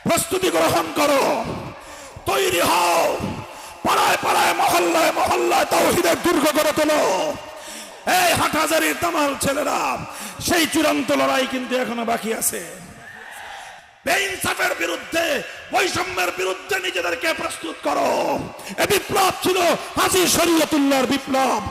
প্রস্তুতি গ্রহণ করো, তৈরি হও, পাড়ায় পাড়ায় মহল্লায় মহল্লায় তাওহীদের দুর্গ গড়ে তোলো। এই হাটহাজারীর তামাল ছেলেরা, সেই চূড়ান্ত লড়াই কিন্তু এখনো বাকি আছে। বেইনসাফের বিরুদ্ধে, বৈষম্যের বিরুদ্ধে নিজেদেরকে প্রস্তুত করো। এ বিপ্লব ছিল হাজী শরীয়তুল্লাহর বিপ্লব,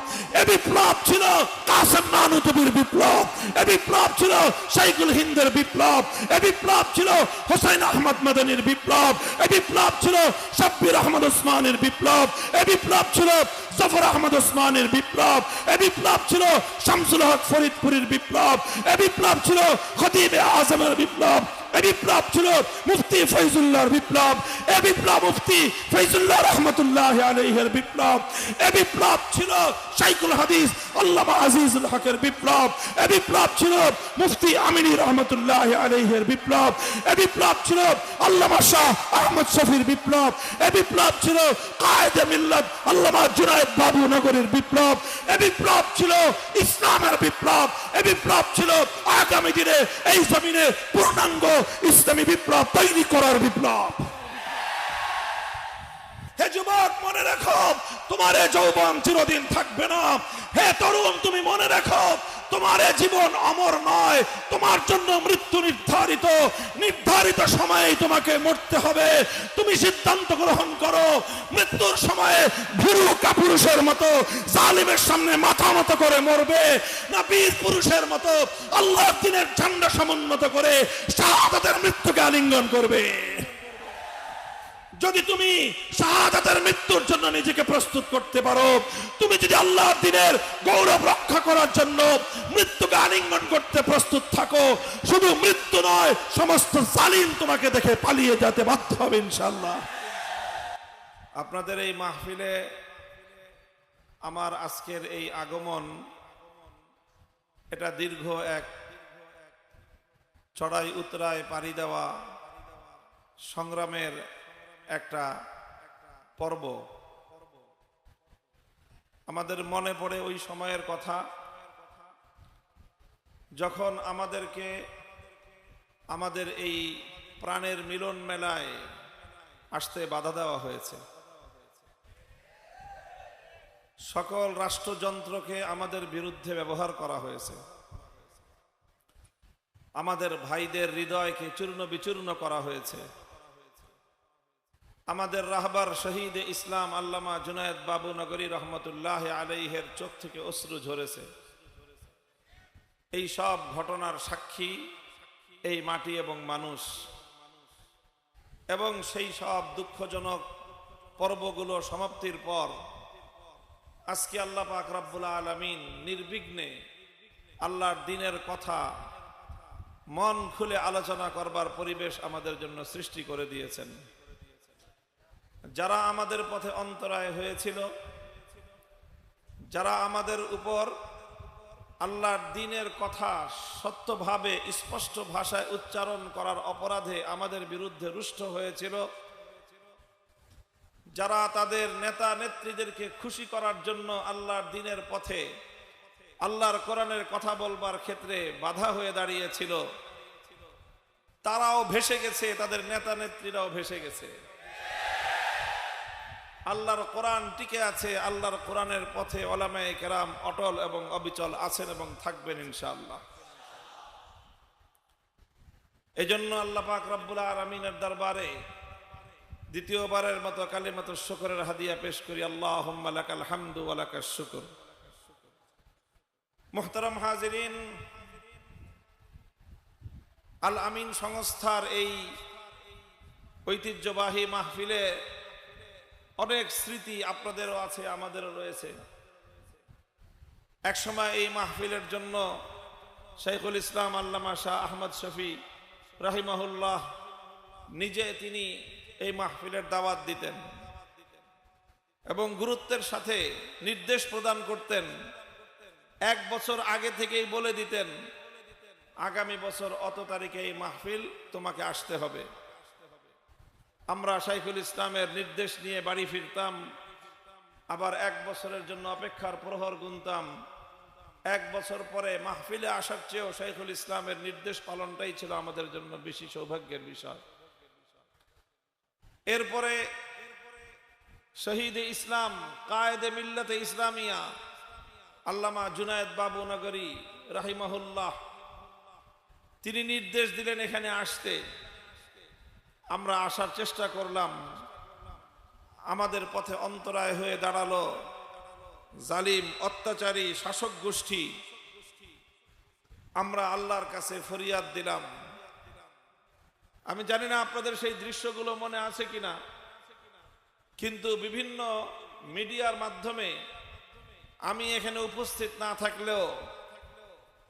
এ বিপ্লব ছিল কাসেম নানুতুবির বিপ্লব, এ বিপ্লব ছিল শাইখুল হিন্দের বিপ্লব, এ বিপ্লব ছিল হোসেন আহমদ মাদানির বিপ্লব, এ বিপ্লব ছিল শাব্বির আহমদ ওসমানের বিপ্লব, এ বিপ্লব ছিল জফর আহমদ ওসমানের বিপ্লব, এ বিপ্লব ছিল শামসুল হক ফরিদপুরের বিপ্লব, এ বিপ্লব ছিল খতিবে আজমের বিপ্লব, এ বিপ্লব ছিল মুফতি ফয়জুল্লাহর বিপ্লব, এ বিপ্লব মুফতি ফয়জুল্লাহ রহমতুল্লাহ আলাইহির বিপ্লব, এ বিপ্লব ছিল শাইখুল হাদিস আল্লামা আজিজুল হকের বিপ্লব, এ বিপ্লব ছিল মুফতি আমিনী রহমতুল্লাহ আলাইহির বিপ্লব, এ বিপ্লব ছিল আল্লামা শাহ আহমদ শফির বিপ্লব, এ বিপ্লব ছিল কায়েদে মিল্লাত আল্লামা জুনায়েদ বাবু নগরের বিপ্লব, এ বিপ্লব ছিল ইসলামের বিপ্লব, এ বিপ্লব ছিল আগামী দিনে এই জমিনে পূর্ণাঙ্গ ইসলামী বিপ্লব তৈরি করার বিপ্লব। হে যুবক, মনে রাখো, তোমার এই যৌবন চিরদিন থাকবে না। হে তরুণ, তুমি মনে রাখো, তোমার এই জীবন অমর নয়, তোমার জন্য মৃত্যু নির্ধারিত। নির্ধারিত সময়ে তোমাকে মরতে হবে। তুমি সিদ্ধান্ত গ্রহণ করো, মৃত্যুর সময়ে ভীরু কাপুরুষের মতো জালিমের সামনে মাথা নত করে মরবে, না বীর পুরুষের মতো আল্লাহর দ্বীনের ঝান্ডা সমুন্নত করে শাহাদাতের মৃত্যুকে আলিঙ্গন করবে। যদি তুমি শাহাদাতের মৃত্যুর জন্য নিজেকে প্রস্তুত করতে পারো, তুমি যদি আল্লাহর দ্বীনের গৌরব রক্ষা করার জন্য মৃত্যুকে আলিঙ্গন করতে প্রস্তুত থাকো, শুধু মৃত্যু নয়, সমস্ত জালিম তোমাকে দেখে পালিয়ে যেতে বাধ্য হবে ইনশাআল্লাহ। আপনাদের এই মাহফিলে আমার আজকের এই আগমন, এটা দীর্ঘ এক চড়াই উতরায় পাড়ি দেওয়া সংগ্রামের একটা পর্ব। আমাদের মনে পড়ে ওই সময়ের কথা, যখন আমাদেরকে আমাদের এই প্রাণের মিলন মেলায় আসতে বাধা দেওয়া হয়েছে। সকল রাষ্ট্রযন্ত্রকে আমাদের বিরুদ্ধে ব্যবহার করা হয়েছে। আমাদের ভাইদের হৃদয়কে চূর্ণ বিচূর্ণ করা হয়েছে। আমাদের রাহবার শহীদ ইসলাম আল্লামা জুনায়েদ বাবু নগরী রহমতুল্লাহ আলাইহির চোখ থেকে অশ্রু ঝরেছে। এই সব ঘটনার সাক্ষী এই মাটি এবং মানুষ। এবং সেই সব দুঃখজনক পর্বগুলো সমাপ্তির পর আজকে আল্লাহ পাক রব্বুল আলামিন নির্বিঘ্নে আল্লাহর দ্বীনের কথা মন খুলে আলোচনা করবার পরিবেশ আমাদের জন্য সৃষ্টি করে দিয়েছেন। যারা আমাদের পথে অন্তরায় হয়েছিল, যারা আমাদের উপর আল্লাহর দ্বীনের কথা সত্যভাবে স্পষ্ট ভাষায় উচ্চারণ করার অপরাধে আমাদের বিরুদ্ধে রুষ্ট হয়েছিল, যারা তাদের নেতা নেত্রীদেরকে খুশি করার জন্য আল্লাহর দ্বীনের পথে আল্লাহর কোরআনের কথা বলবার ক্ষেত্রে বাধা হয়ে দাঁড়িয়েছিল, তারাও ভেসে গেছে, তাদের নেতা নেত্রীরাও ভেসে গেছে। আল্লাহর কোরআন টিকে আছে। আল্লাহর কোরআনের পথে ওলামায়ে কেরাম অটল এবং অবিচল আছেন এবং থাকবেন ইনশাআল্লাহ। এজন্য আল্লাহ পাক রব্বুল আলামিনের দরবারে দ্বিতীয়বারের মতো কালিমাতুশ শুকরের হাদিয়া পেশ করি। আল্লাহুম্মা লাকাল হামদু ওয়া লাকাশ শুকর। মুহতারাম হাজিরিন, আল আমিন সংস্থার এই ঐতিহ্যবাহী মাহফিলে অনেক স্মৃতি আপনাদেরও আছে, আমাদেরও রয়েছে। একসময় এই মাহফিলের জন্য শাইখুল ইসলাম আল্লামা শাহ আহমদ শফি রাহিমাহুল্লাহ নিজে তিনি এই মাহফিলের দাওয়াত দিতেন এবং গুরুত্বের সাথে নির্দেশ প্রদান করতেন। এক বছর আগে থেকেই বলে দিতেন, আগামী বছর অত তারিখে এই মাহফিল তোমাকে আসতে হবে। আমরা শাইখুল ইসলামের নির্দেশ নিয়ে বাড়ি ফিরতাম, আবার এক বছরের জন্য অপেক্ষার প্রহর গুনতাম। এক বছর পরে মাহফিলে আসার চেয়েও শাইখুল ইসলামের নির্দেশ পালনটাই ছিল আমাদের জন্য বেশি সৌভাগ্যের বিষয়। এরপরে শহীদে ইসলাম কায়েদে মিল্লাতে ইসলামিয়া আল্লামা জুনায়েদ বাবু নগরী রাহিমাহুল্লাহ, তিনি নির্দেশ দিলেন এখানে আসতে। আমরা আসার চেষ্টা করলাম, আমাদের পথে অন্তরায় হয়ে দাঁড়ালো জালিম অত্যাচারী শাসক গোষ্ঠী। আমরা আল্লাহর কাছে ফরিয়াদ দিলাম। আমি জানি না আপনাদের সেই দৃশ্যগুলো মনে আছে কিনা, কিন্তু বিভিন্ন মিডিয়ার মাধ্যমে আমি এখানে উপস্থিত না থাকলেও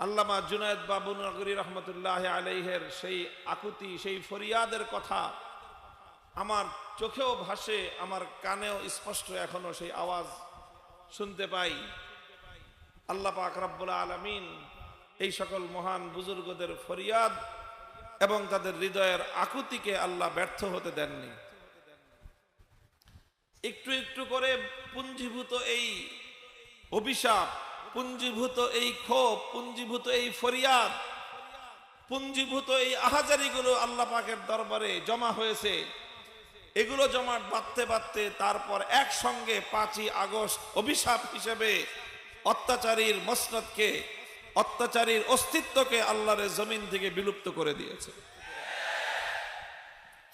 আল্লামা জুনায়েদ বাবু নগরী রহমতুল্লাহ আলাইহের সেই আকুতি, সেই ফরিয়াদের কথা আমার চোখেও ভাসে, আমার কানেও স্পষ্ট এখনো সেই আওয়াজ শুনতে পাই। আল্লাহ পাক রব্বুল আলামিন এই সকল মহান বুজুর্গদের ফরিয়াদ এবং তাদের হৃদয়ের আকুতিকে আল্লাহ ব্যর্থ হতে দেননি। একটু একটু করে পুঞ্জীভূত এই অভিশাপ, পুঞ্জীভূত এই ক্ষোভ, পুঞ্জীভূত এই ফরিয়াদ, পুঞ্জীভূত এই আহাজারিগুলো আল্লাহ পাকের দরবারে জমা হয়েছে। এগুলো জমাট বাঁধতে বাঁধতে তারপর একসঙ্গে 5ই আগস্ট অভিশাপ হিসেবে অত্যাচারীর মসনদকে, অত্যাচারীর অস্তিত্বকে আল্লাহর জমিন থেকে বিলুপ্ত করে দিয়েছে।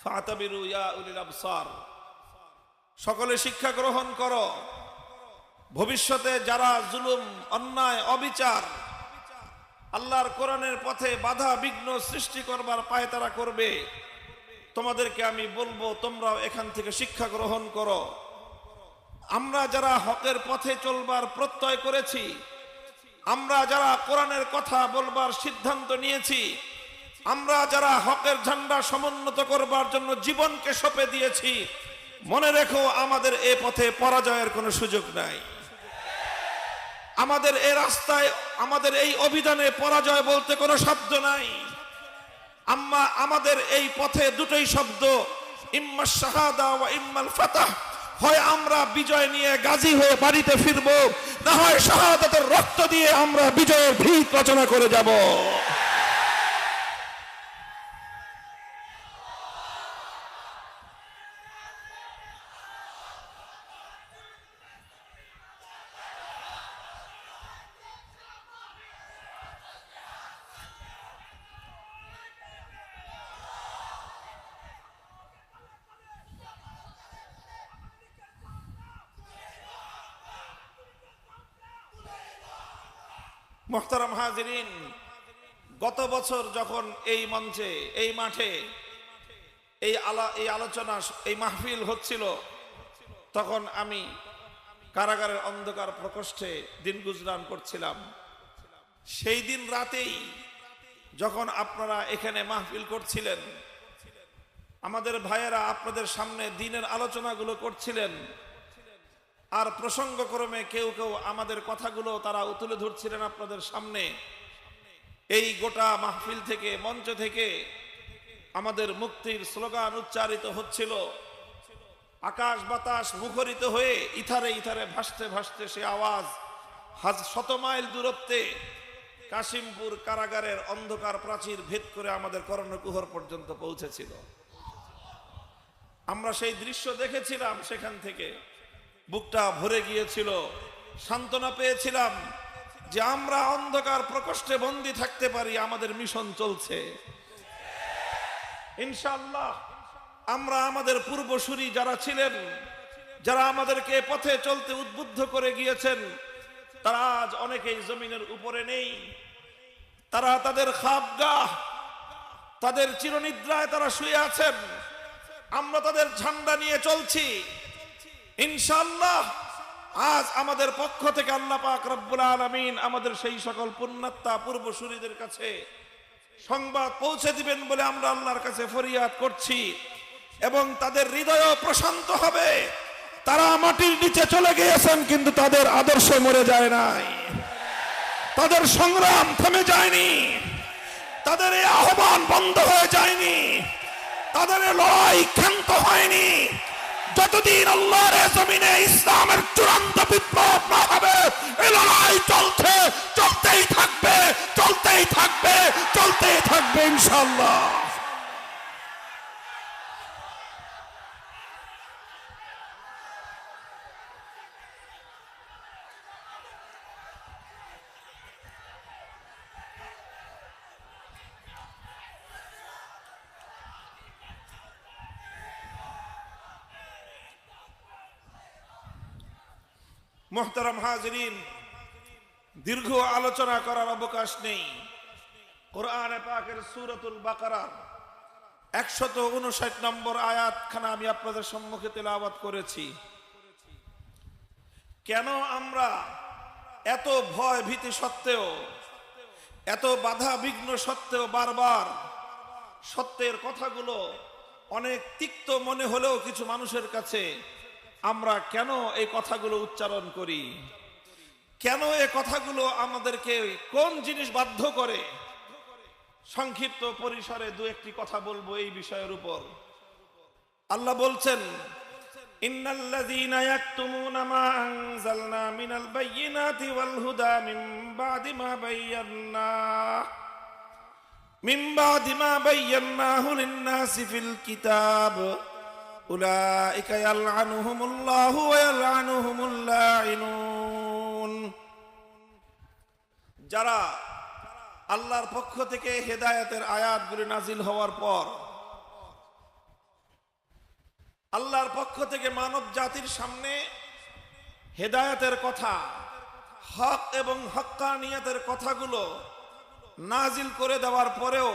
ফাতাবিরু ইয়া উলিল আবসার, সকলে শিক্ষা গ্রহণ করো। ভবিষ্যতে যারা জুলুম, অন্যায়, অবিচার আল্লাহর কোরআনের পথে বাধা বিঘ্ন সৃষ্টি করবার পায়তারা করবে, তোমাদেরকে আমি বলবো তোমরাও এখান থেকে শিক্ষা গ্রহণ করো। আমরা যারা হকের পথে চলবার প্রত্যয় করেছি, আমরা যারা কোরআনের কথা বলবার সিদ্ধান্ত নিয়েছি, আমরা যারা হকের ঝান্ডা সমুন্নত করবার জন্য জীবনকে সঁপে দিয়েছি, মনে রেখো আমাদের এ পথে পরাজয়ের কোনো সুযোগ নাই। আমাদের এই রাস্তায়, আমাদের এই অভিযানে পরাজয় বলতে কোনো শব্দ নাই। আমাদের এই পথে দুটোই শব্দ, ইম্মা শাহাদা ওয়া ইম্মাল ফাতাহ। হয় আমরা বিজয় নিয়ে গাজী হয়ে বাড়িতে ফিরবো, না হয় শাহাদাতের রক্ত দিয়ে আমরা বিজয়ের ভিত রচনা করে যাব। মুহতারাম হাজিরিন, গত বছর যখন এই মঞ্চে, এই মাঠে এই আলোচনা, এই মাহফিল হচ্ছিল, তখন আমি কারাগারের অন্ধকার প্রকোষ্ঠে দিন গুজরান করছিলাম। সেই দিন রাতেই যখন আপনারা এখানে মাহফিল করছিলেন, আমাদের ভাইয়েরা আপনাদের সামনে দিনের আলোচনাগুলো করছিলেন, আর প্রসঙ্গক্রমে কেউ কেউ আমাদের কথাগুলো তারা তুলে ধরছিলেন আপনাদের সামনে। এই গোটা মাহফিল থেকে, মঞ্চ থেকে আমাদের মুক্তির স্লোগান উচ্চারিত হচ্ছিল। আকাশ বাতাস মুখরিত হয়ে ইথারে ইথারে ভাসতে ভাসতে সে আওয়াজ 100 মাইল দূরত্বে কাশিমপুর কারাগারের অন্ধকার প্রাচীর ভেদ করে আমাদের কর্ণকুহর পর্যন্ত পৌঁছেছিল। আমরা সেই দৃশ্য দেখেছিলাম, সেখান থেকে বুকটা ভরে গিয়েছিল, সান্ত্বনা পেয়েছিলাম যে আমরা অন্ধকার প্রকোষ্ঠে বন্দী থাকতে পারি, আমাদের মিশন চলছে ইনশাআল্লাহ। আমরা আমাদের পূর্বসূরি যারা ছিলেন, যারা আমাদেরকে পথে চলতে উদ্বুদ্ধ করে গিয়েছেন, তারা আজ অনেকেই জমিনের উপরে নেই। তারা তাদের খাবগাহ, তাদের চিরনিদ্রায় তারা শুয়ে আছেন। আমরা তাদের ঝান্ডা নিয়ে চলছি ইনশাআল্লাহ। আজ আমাদের পক্ষ থেকে আল্লাহ পাক রব্বুল আলামিন আমাদের সেই সকল পুণ্যাত্মা পূর্বসূরিদের কাছে সংবাদ পৌঁছে দিবেন বলে আমরা আল্লাহর কাছে ফরিয়াদ করছি, এবং তাদের হৃদয়ও প্রশান্ত হবে। তারা মাটির নিচে চলে গিয়েছেন, কিন্তু তাদের আদর্শ মরে যায় নাই, তাদের সংগ্রাম থেমে যায়নি, তাদের এই আহ্বান বন্ধ হয়ে যায়নি, তাদের লড়াই ক্ষান্ত হয়নি। যতদিন আল্লাহর জমিনে ইসলামের চূড়ান্ত বিপ্লব না হবে, এই লড়াই চলছে, চলতেই থাকবে, চলতেই থাকবে, চলতেই থাকবে ইনশাআল্লাহ। মুহতারাম হাজিরিন, দীর্ঘ আলোচনা করার অবকাশ নেই। কোরআনে পাকের সূরাতুল বাকারার 159 নম্বর আয়াতখানা আমি আপনাদের সম্মুখে তেলাওয়াত করেছি। কেন আমরা এত ভয় ভীতি সত্ত্বেও, এত বাধা বিঘ্ন সত্ত্বেও বারবার সত্যের কথাগুলো অনেক তিক্ত মনে হলেও কিছু মানুষের কাছে আমরা কেন এই কথাগুলো উচ্চারণ করি? কেন এই কথাগুলো আমাদেরকে কোন জিনিস বাধ্য করে? সংক্ষিপ্ত পরিসরে দু একটি কথা বলবো এই বিষয়ের উপর। আল্লাহ বলছেন, ইন্নাল্লাযীনা ইয়াকতুমুনা মা আনজালনা মিনাল বায়্যিনাতি ওয়াল হুদা মিন বা'দি মা বায়্যানাহু লিন-নাসি ফিল কিতাব উলাইকা ইয়ালআনুহুমুল্লাহু ওয়া ইয়ালআনুহুমুল লাঈনুন। যারা আল্লাহর পক্ষ থেকে হেদায়েতের আয়াতগুলি নাজিল হওয়ার পর আল্লাহর পক্ষ থেকে মানব জাতির সামনে হেদায়েতের কথা, হক এবং হক্কানিয়তের কথাগুলো নাজিল করে দেওয়ার পরেও,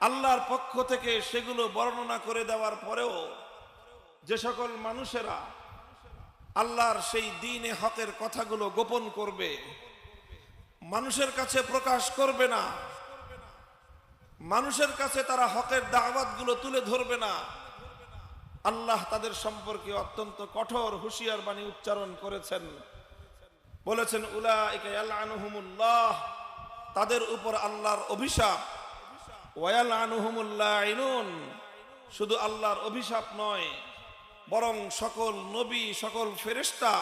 আল্লাহর পক্ষ থেকে সেগুলো বর্ণনা করে দেওয়ার পরেও যে সকল মানুষেরা আল্লাহর সেই দ্বীনে হকের কথাগুলো গোপন করবে, মানুষের কাছে প্রকাশ করবে না, মানুষের কাছে তারা হকের দাওয়াতগুলো তুলে ধরবে না, আল্লাহ তাদের সম্পর্কে অত্যন্ত কঠোর হুঁশিয়ার বাণী উচ্চারণ করেছেন। বলেছেন, উলাইকা ইয়ালআনুহুমুল্লাহ, তাদের উপর আল্লাহর অভিশাপ, ওয়া ইয়ালআনুহুমুল লাঈনুন, শুধু আল্লাহর অভিশাপ নয়, বরং সকল নবী, সকল ফেরেশতা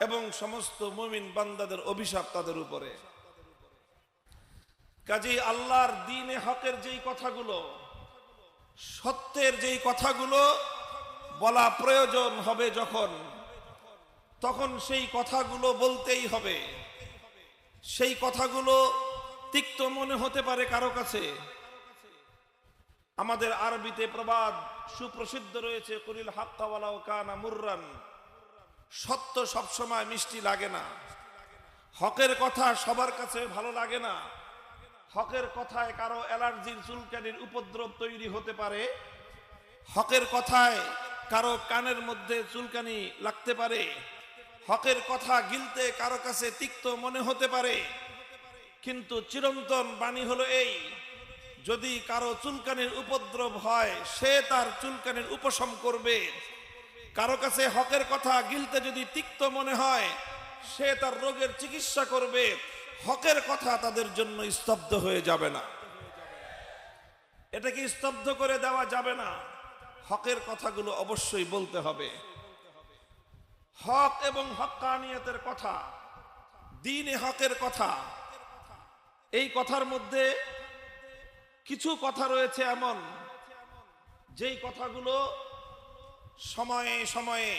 এবং সমস্ত মুমিন বান্দাদের অভিশাপ তাদের উপরে। কাজেই আল্লাহর দ্বীনে হকের যেই কথাগুলো, সত্যের যেই কথাগুলো বলা প্রয়োজন হবে যখন, তখন সেই কথাগুলো বলতেই হবে। সেই কথাগুলো তিক্ত মনে হতে পারে কারো কাছে। আমাদের আরবিতে প্রবাদ সুপ্রসিদ্ধ রয়েছে, কুলিল হাক্কা ওয়ালাউ কানা মুররান, সত্য সবসময় মিষ্টি লাগে না। হকের কথা সবার কাছে ভালো লাগে না। হকের কথায় কারো অ্যালার্জির, চুলকানির উপদ্রব তৈরি হতে পারে। হকের কথায় কারো কানের মধ্যে চুলকানি লাগতে পারে। হকের কথা গিলতে কারো কাছে তিক্ত মনে হতে পারে। কিন্তু চিরন্তন বাণী হলো এই, যদি কারো চুলকানির উপদ্রব হয় সে তার চুলকানির উপশম করবে। কারো কাছে হকের কথা গিলতে যদি তিক্ত মনে হয় সে তার রোগের চিকিৎসা করবে। হকের কথা তাদের জন্য স্তব্ধ হয়ে যাবে না। এটাকে স্তব্ধ করে দেওয়া যাবে না। হকের কথাগুলো অবশ্যই বলতে হবে। হক এবং হক্কানিয়তের কথা, দ্বীনে হকের কথা, এই কথার মধ্যে কিছু কথা রয়েছে এমন যেই কথাগুলো সময়ে সময়ে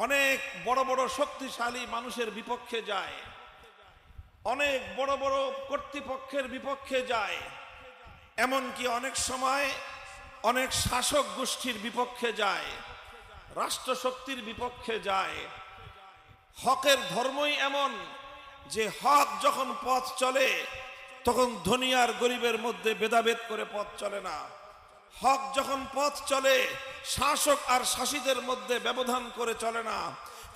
অনেক বড় বড় শক্তিশালী মানুষের বিপক্ষে যায়, অনেক বড় বড় কর্তৃপক্ষের বিপক্ষে যায়, এমনকি অনেক সময় অনেক শাসক গোষ্ঠীর বিপক্ষে যায়, রাষ্ট্রশক্তির বিপক্ষে যায়। হকের ধর্মই এমন যে হক যখন পথ চলে তখন ধনী আর গরিবের মধ্যে ভেদাভেদ করে পথ চলে না। হক যখন পথ চলে শাসক আর শাসিতের মধ্যে ব্যবধান করে চলে না।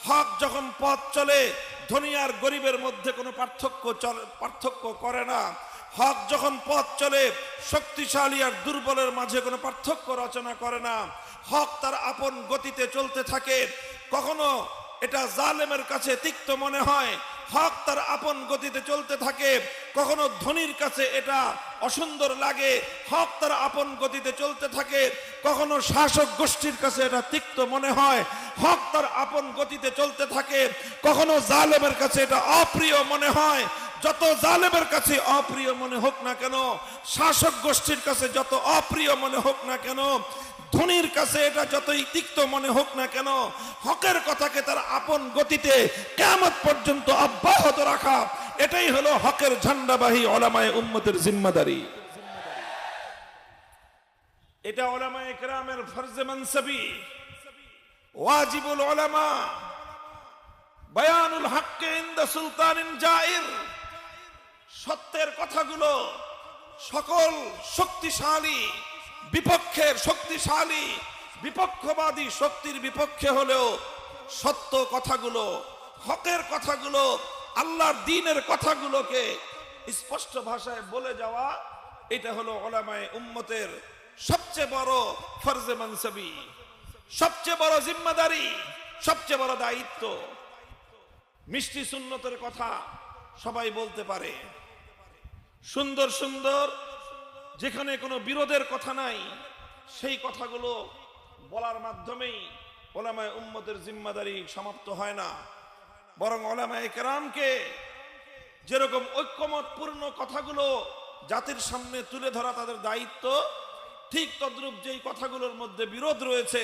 হক যখন পথ চলে ধনী আর গরিবের মধ্যে কোনো পার্থক্য করে না। হক যখন পথ চলে শক্তিশালী আর দুর্বলের মাঝে কোনো পার্থক্য রচনা করে না। হক তার আপন গতিতে চলতে থাকে। কখনো এটা জালেমের কাছে তিক্ত মনে হয়, হক তার আপন গতিতে চলতে থাকে। কখনো ধনীর কাছে এটা অসুন্দর লাগে, হক তার আপন গতিতে চলতে থাকে। কখনো শাসক গোষ্ঠীর কাছে এটা তিক্ত মনে হয়, হক তার আপন গতিতে চলতে থাকে। কখনো জালেমের কাছে এটা অপ্রিয় মনে হয়। যত জালেমের কাছে অপ্রিয় মনে হোক না কেন, শাসক গোষ্ঠীর কাছে যত অপ্রিয় মনে হোক না কেন, ধনীর কাছে এটা যতই তিক্ত মনে হোক না কেন, হকের কথাকে তার আপন গতিতে কিয়ামত পর্যন্ত অব্যাহত রাখা, এটাই হলো হকের ঝান্ডাবাহী উলামায়ে উম্মতের জিম্মাদারি। এটা উলামায়ে কেরামের ফরজে মানসবি, ওয়াজিবুল উলামা। বায়ানুল হাক্কে ইনদা সুলতানিন জাইর, সত্যের কথাগুলো সকল শক্তিশালী বিপক্ষের শক্তিশালী বিপক্ষবাদী শক্তির বিপক্ষে হলেও সত্য কথাগুলো, হকের কথাগুলো, আল্লাহর দ্বীনের কথাগুলোকে স্পষ্ট ভাষায় বলে যাওয়া, এটা হলো উলামায়ে উম্মতের সবচেয়ে বড় ফরজে মানসাবি, সবচেয়ে বড় জিম্মাদারি, সবচেয়ে বড় দায়িত্ব। মিষ্টি সুন্নতের কথা সবাই বলতে পারে, সুন্দর সুন্দর যেখানে কোনো বিরোধের কথা নাই সেই কথাগুলো বলার মাধ্যমেই উলামায়ে উম্মতের জিম্মাদারি সমাপ্ত হয় না, বরং উলামায়ে কেরামকে যেরকম ঐক্যমতপূর্ণ কথাগুলো জাতির সামনে তুলে ধরা তাদের দায়িত্ব, ঠিক তদ্রূপ যেই কথাগুলোর মধ্যে বিরোধ রয়েছে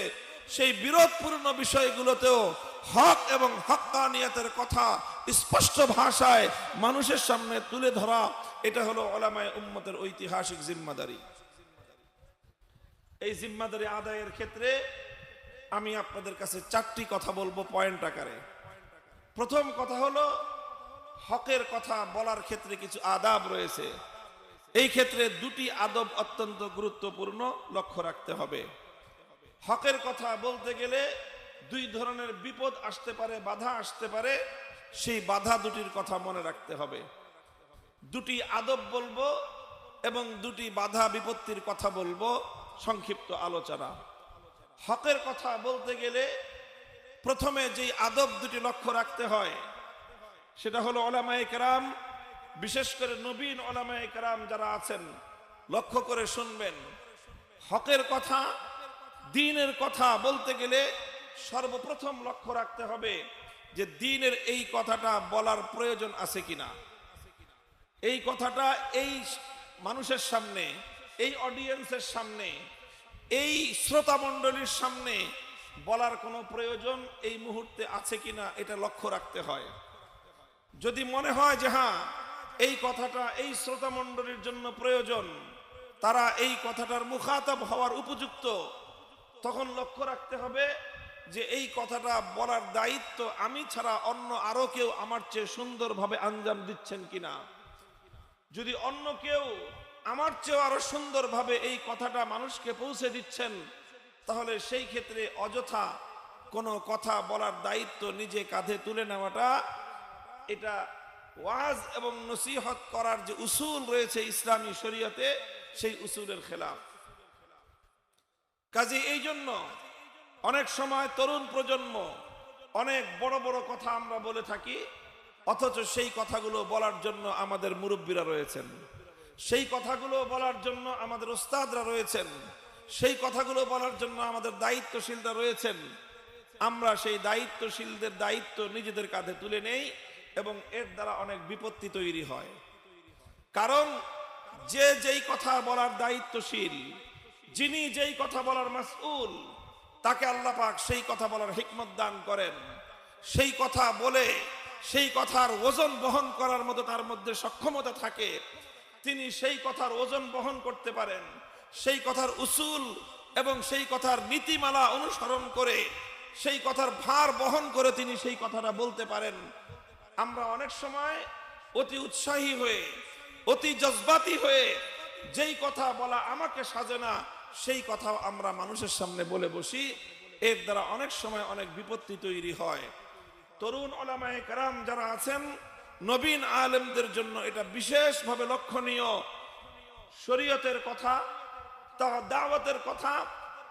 সেই বিরোধপূর্ণ বিষয়গুলোতেও হক এবং হক্কানিয়তের কথা স্পষ্ট ভাষায় মানুষের সামনে তুলে ধরা, এটা হলো উলামায়ে উম্মতের ঐতিহাসিক জিম্মাদারি। এই জিম্মাদারি আদায়ের ক্ষেত্রে আমি আপনাদের কাছে 4টি কথা বলবো পয়েন্ট আকারে। প্রথম কথা হলো হকের কথা বলার ক্ষেত্রে কিছু আদাব রয়েছে। এই ক্ষেত্রে 2টি আদব অত্যন্ত গুরুত্বপূর্ণ, লক্ষ্য রাখতে হবে। হকের কথা বলতে গেলে 2 ধরনের বিপদ আসতে পারে, বাধা আসতে পারে, সেই বাধা 2টির কথা মনে রাখতে হবে। 2টি আদব বলবো এবং 2টি বাধা বিপত্তির কথা বলবো, সংক্ষিপ্ত আলোচনা। হকের কথা বলতে গেলে প্রথমে যেই আদব 2টি লক্ষ্য রাখতে হয় সেটা হলো উলামায়ে কেরাম, বিশেষ করে নবীন উলামায়ে কেরাম যারা আছেন লক্ষ্য করে শুনবেন। হকের কথা, দ্বীনের কথা বলতে গেলে সর্বপ্রথম লক্ষ্য রাখতে হবে যে দ্বীনের এই কথাটা বলার প্রয়োজন আছে কিনা। এই কথাটা এই মানুষের সামনে, এই অডিয়েন্সের সামনে, এই শ্রোতা মণ্ডলীর সামনে বলার কোনো প্রয়োজন এই মুহূর্তে আছে কিনা, এটা লক্ষ্য রাখতে হয়। যদি মনে হয় যে হ্যাঁ এই কথাটা এই শ্রোতা মণ্ডলীর জন্য প্রয়োজন, তারা এই কথাটার মুখাতাব হওয়ার উপযুক্ত, তখন লক্ষ্য রাখতে হবে যে এই কথাটা বলার দায়িত্ব আমি ছাড়া অন্য আরো কেউ আমার চেয়ে সুন্দরভাবে আঞ্জাম দিচ্ছেন কিনা। যদি অন্য কেউ আমার চেয়ে আরো সুন্দরভাবে এই কথাটা মানুষকে পৌঁছে দিচ্ছেন, তাহলে সেই ক্ষেত্রে অযথা কোনো কথা বলার দায়িত্ব নিজে কাঁধে তুলে নেওয়াটা, এটা ওয়াজ এবং নসিহত করার যে উসুল রয়েছে ইসলামী শরীয়তে, সেই উসুলের খেলাফ। কাজে এই জন্য অনেক সময় তরুণ প্রজন্ম অনেক বড় বড় কথা আমরা বলে থাকি, অথচ সেই কথাগুলো বলার জন্য আমাদের মুরব্বীরা রয়েছেন, সেই কথাগুলো বলার জন্য আমাদের ওস্তাদরা রয়েছেন, সেই কথাগুলো বলার জন্য আমাদের দায়িত্বশীলরা রয়েছেন। আমরা সেই দায়িত্বশীলদের দায়িত্ব নিজেদের কাঁধে তুলে নেই এবং এর দ্বারা অনেক বিপত্তি তৈরি হয়। কারণ যে যেই কথা বলার দায়িত্বশীল, যিনি যেই কথা বলার মাসউল, তাকে আল্লাহ পাক সেই কথা বলার হিকমত দান করেন। সেই কথা বলে সেই কথার ওজন বহন করার মতো তার মধ্যে সক্ষমতা থাকে, তিনি সেই কথার ওজন বহন করতে পারেন, সেই কথার উসুল এবং সেই কথার নীতিমালা অনুসরণ করে সেই কথার ভার বহন করে তিনি সেই কথাটা বলতে পারেন। আমরা অনেক সময় অতি উৎসাহী হয়ে, অতি জজবাতি হয়ে যেই কথা বলা আমাকে সাজে না, সেই কথা আমরা মানুষের সামনে বলে বসি। এর দ্বারা অনেক সময় অনেক বিপত্তি তৈরি হয়। তরুণ উলামায়ে কেরাম যারা আছেন, নবীন আলেমদের জন্য এটা বিশেষভাবে লক্ষণীয়। শরীয়তের কথা, দাওয়াতের কথা,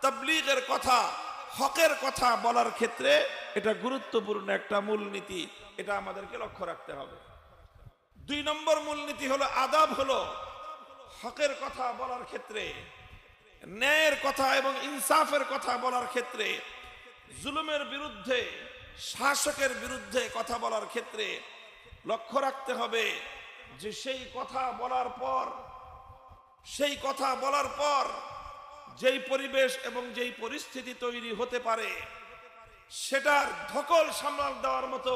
তাবলীগের কথা, হকের কথা বলার ক্ষেত্রে এটা গুরুত্বপূর্ণ একটা মূলনীতি, এটা আমাদেরকে লক্ষ্য রাখতে হবে। 2 নম্বর মূলনীতি হলো আদাব, হলো হকের কথা বলার ক্ষেত্রে, ন্যায়ের কথা এবং ইনসাফের কথা বলার ক্ষেত্রে, জুলুমের বিরুদ্ধে, শাসকের বিরুদ্ধে কথা বলার ক্ষেত্রে লক্ষ্য রাখতে হবে যে সেই কথা বলার পর যেই পরিবেশ এবং যেই পরিস্থিতি তৈরি হতে পারে, সেটার ধকল সামাল দেওয়ার মতো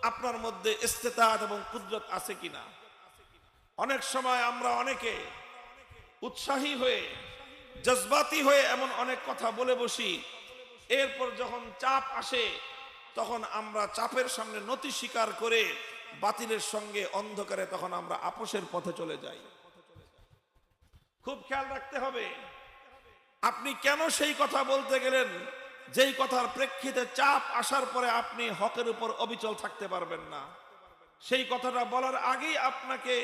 আপনার মধ্যে ইস্তেতাত এবং কুদরত আছে কিনা। অনেক সময় আমরা অনেকে উৎসাহী হয়ে, জজবাতি হয়ে এমন অনেক কথা বলে বসি, এরপর যখন চাপ আসে, তখন আমরা চাপের সামনে নতি স্বীকার করে বাতিলের সঙ্গে অন্ধকারে তখন আমরা আপোষের পথে চলে যাই। খুব খেয়াল রাখতে হবে, আপনি কেন সেই কথা বলতে গেলেন যেই কথার প্রেক্ষিতে চাপ আসার পরে আপনি হকের উপর অবিচল থাকতে পারবেন না। সেই কথাটা বলার আগেই আপনাকে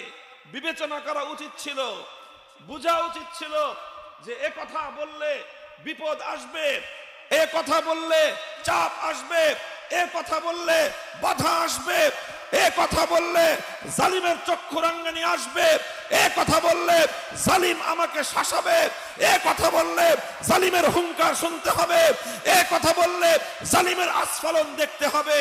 বিবেচনা করা উচিত ছিল, বোঝা উচিত ছিল যে এ কথা বললে বিপদ আসবে, এ কথা বললে চাপ আসবে, এ কথা বললে বাধা আসবে, এ কথা বললে জালিমের চক্ষুরাঙ্গানি আসবে, এ কথা বললে জালিম আমাকে শাসাবে, এ কথা বললে জালিমের হুঙ্কার শুনতে হবে, এ কথা বললে জালিমের আস্ফালন দেখতে হবে।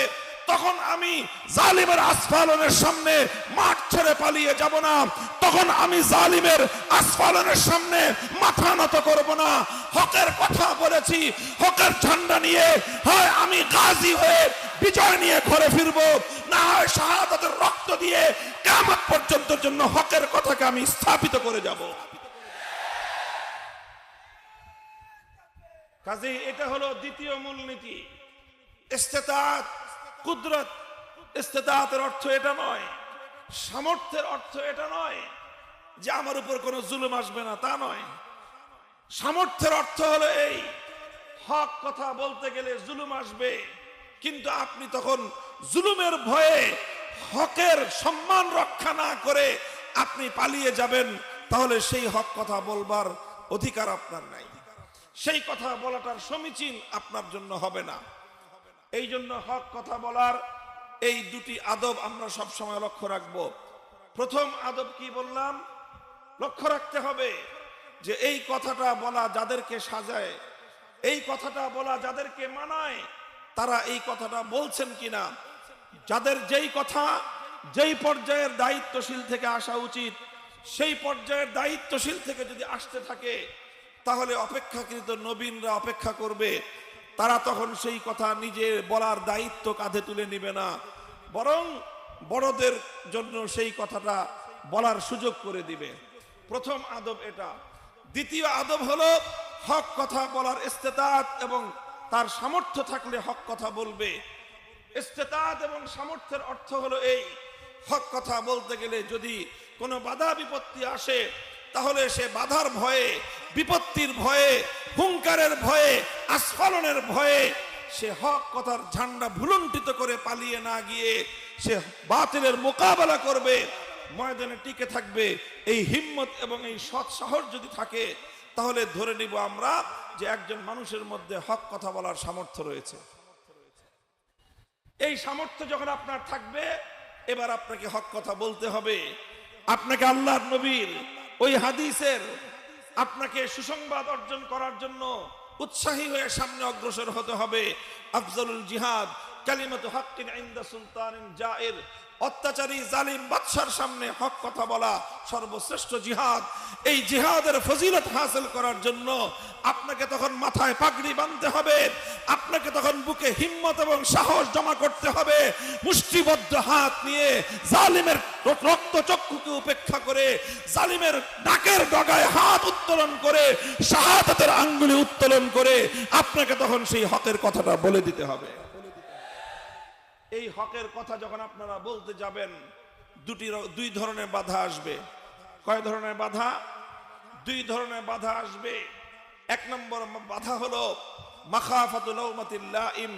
তখন আমি জালিমের আস্ফালনের সামনে মাঠ ছেড়ে পালিয়ে যাব না, তখন আমি জালিমের আস্ফালনের সামনে মাথা নত করব না। হকের কথা বলেছি, হকের ঝান্ডা নিয়ে হয় আমি গাজী হয়ে বিজয় নিয়ে ঘরে ফিরবো, না হয় শাহাদাতের রক্ত দিয়ে কিয়ামত পর্যন্ত জন্য হকের কথাকে আমি স্থাপিত করে যাব। কাজেই এটা হলো দ্বিতীয় মূলনীতি। ইস্তেতাত, কুদরত। ইস্তেতাতের অর্থ এটা নয়, সামর্থ্যের অর্থ এটা নয় যে আমার উপর কোনো জুলুম আসবে না, তা নয়। সামর্থ্যের অর্থ হলো এই, হক কথা বলতে গেলে জুলুম আসবে, কিন্তু আপনি তখন জুলুমের ভয়ে হকের সম্মান রক্ষা না করে আপনি পালিয়ে যাবেন, তাহলে সেই হক কথা বলবার অধিকার আপনার নাই, সেই কথা বলাটার সমীচীন আপনার জন্য হবে না। এই জন্য হক কথা বলার এই দুটি আদব আমরা সব সময় লক্ষ্য রাখব। প্রথম আদব কি বললাম? লক্ষ্য রাখতে হবে যে এই কথাটা বলা যাদেরকে সাজায়, এই কথাটা বলা যাদেরকে মানায়, তারা এই কথাটা বলছেন কিনা। যাদের যেই কথা যেই পর্যায়ের দায়িত্বশীল থেকে আসা উচিত, সেই পর্যায়ের দায়িত্বশীল থেকে যদি আসতে থাকে, তাহলে অপেক্ষাকৃত নবীনরা অপেক্ষা করবে। তারা তখন সেই কথা নিজে বলার দায়িত্ব কাঁধে তুলে নিবে না, বরং বড়দের জন্য সেই কথাটা বলার সুযোগ করে দিবে। প্রথম আদব এটা। দ্বিতীয় আদব হলো হক কথা বলার ইস্তেতাত এবং তার সামর্থ্য থাকলে হক কথা বলবে। ইস্তেতাত এবং সামর্থ্যের অর্থ হলো এই, হক কথা বলতে গেলে যদি কোনো বাধা বিপত্তি আসে, তাহলে সে বাধার ভয়ে, বিপত্তির ভয়ে, হুঙ্কারের ভয়ে, আস্ফালনের ভয়ে সে হক কথার ঝান্ডা ভুলুণ্ঠিত করে পালিয়ে না গিয়ে সে বাতিলের মোকাবেলা করবে, ময়দানে টিকে থাকবে। এই হিম্মত এবং এই সৎ সাহস যদি থাকে, তাহলে ধরে নিব আমরা যে একজন মানুষের মধ্যে হক কথা বলার সামর্থ্য রয়েছে। এই সামর্থ্য যখন আপনার থাকবে, এবার আপনাকে হক কথা বলতে হবে। আপনাকে আল্লাহর নবীর ওই হাদিসের আপনাকে সুসংবাদ অর্জন করার জন্য উৎসাহী হয়ে সামনে অগ্রসর হতে হবে। আফজলুল জিহাদ কালিমাতু হাক্কিন ইনদা সুলতানিন জায়ের। অত্যাচারী জালিম বাদশার সামনে হক কথা বলা সর্বশ্রেষ্ঠ জিহাদ। এই জিহাদের ফজিলত হাসিল করার জন্য আপনাকে তখন মাথায় পাগড়ি বাঁধতে হবে, আপনাকে তখন বুকে হিম্মত এবং সাহস জমা করতে হবে। মুষ্টিবদ্ধ হাত নিয়ে জালিমের রক্ত চক্ষুকে উপেক্ষা করে, জালিমের নাকের ডগায় হাত উত্তোলন করে, শাহাদাতের আঙ্গুলি উত্তোলন করে আপনাকে তখন সেই হকের কথাটা বলে দিতে হবে। এই হকের কথা যখন আপনারা বলতে যাবেন, দুই ধরনের বাধা আসবে। কয় ধরনের বাধা? দুই ধরনের বাধা আসবে। এক নম্বর বাধা হলো মাখাফাতুল লাউমাতিল লাইম।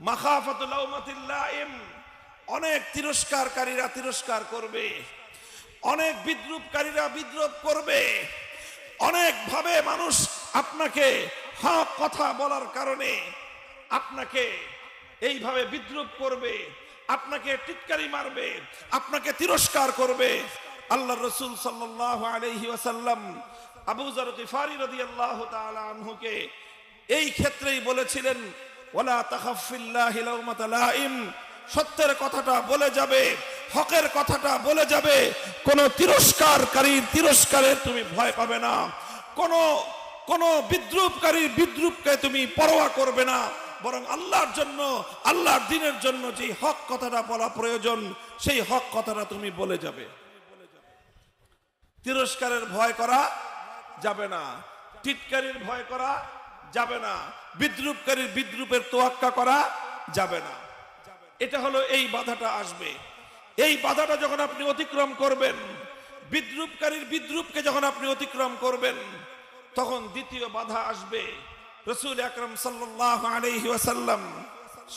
মাখাফাতুল লাউমাতিল লাইম, অনেক তিরস্কারকারীরা তিরস্কার করবে, অনেক বিদ্রুপকারীরা বিদ্রুপ করবে, অনেক ভাবে মানুষ আপনাকে হক কথা বলার কারণে আপনাকে এইভাবে বিদ্রুপ করবে, আপনাকে টিটকারি মারবে, আপনাকে তিরস্কার করবে। আল্লাহ রাসূল সাল্লাল্লাহু আলাইহি ওয়াসাল্লাম আবু যর গিফারি রাদিয়াল্লাহু তাআলা আনহুকে এই ক্ষেত্রেই বলেছিলেন, ওয়ালা তাখাফ ফিল্লাহি লাউমাতা লাইম। সত্যের কথাটা বলে যাবে, হকের কথাটা বলে যাবে, কোন তিরস্কারকারীর তিরস্কারের তুমি ভয় পাবে না, কোন বিদ্রুপকারীর বিদ্রুপকে তুমি পরোয়া করবে না, বরং আল্লাহর জন্য, আল্লাহর দ্বীনের জন্য যে হক কথাটা বলা প্রয়োজন, সেই হক কথাটা তুমি বলে যাবে। তিরস্কারের ভয় করা যাবে না, টিটকারির ভয় করা যাবে না, বিদ্রুপকারীর বিদ্রুপের তোয়াক্কা করা যাবে না। এটা হলো এই বাধাটা আসবে। এই বাধাটা যখন আপনি অতিক্রম করবেন, বিদ্রুপকারীর বিদ্রুপকে যখন আপনি অতিক্রম করবেন, তখন দ্বিতীয় বাধা আসবে। রাসূল আকরাম সাল্লাল্লাহু আলাইহি ওয়াসাল্লাম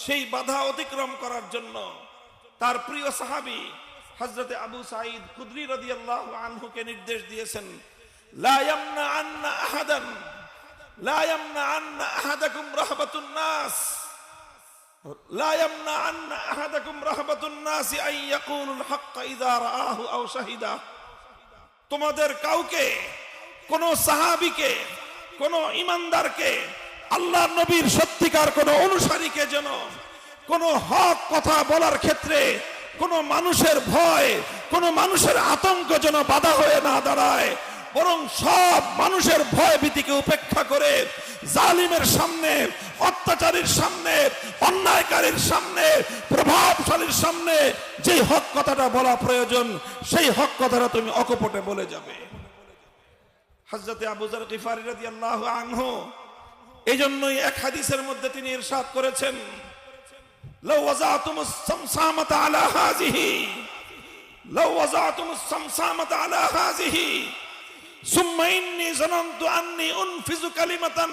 সেই বাধা অতিক্রম করার জন্য তার প্রিয় সাহাবী হযরতে আবু সাঈদ খুদরি রাদিয়াল্লাহু আনহুকে নির্দেশ দিয়েছেন, লা ইয়ামনাআন্না আহাদাকুম রাহবাতুন নাস, লা ইয়ামনাআন্না আহাদাকুম রাহবাতুন নাস আন ইয়াকুলুল হক্ক ইযা রাআহু আও শাহিদা। তোমাদের কাউকে, কোন সাহাবীকে, কোন ইমানদারকে, আল্লাহর নবীর সত্যিকার কোন অনুসারীকে যেন কোন হক কথা বলার ক্ষেত্রে কোন মানুষের ভয়, কোন মানুষের আতঙ্ক যেন বাধা হয়ে না দাঁড়ায়, বরং সব মানুষের ভয় ভীতিকে উপেক্ষা করে জালিমের সামনে, অত্যাচারীর সামনে, অন্যায়কারীর সামনে, প্রভাবশালীর সামনে যে হক কথাটা বলা প্রয়োজন, সেই হক কথাটা তুমি অকপটে বলে যাবে। হযরতে আবু যর গিফারী রাদিয়াল্লাহু আনহু এই জন্যই এক হাদিসের মধ্যে তিনি ইরশাদ করেছেন, লাউ ওয়াজাতুমুস সামসামাতা আলা হাযিহি, লাউ ওয়াজাতুমুস সামসামাতা আলা হাযিহি সুম্মা ইন্নী যানানতু আন্নী উনফিযু কালিমাতান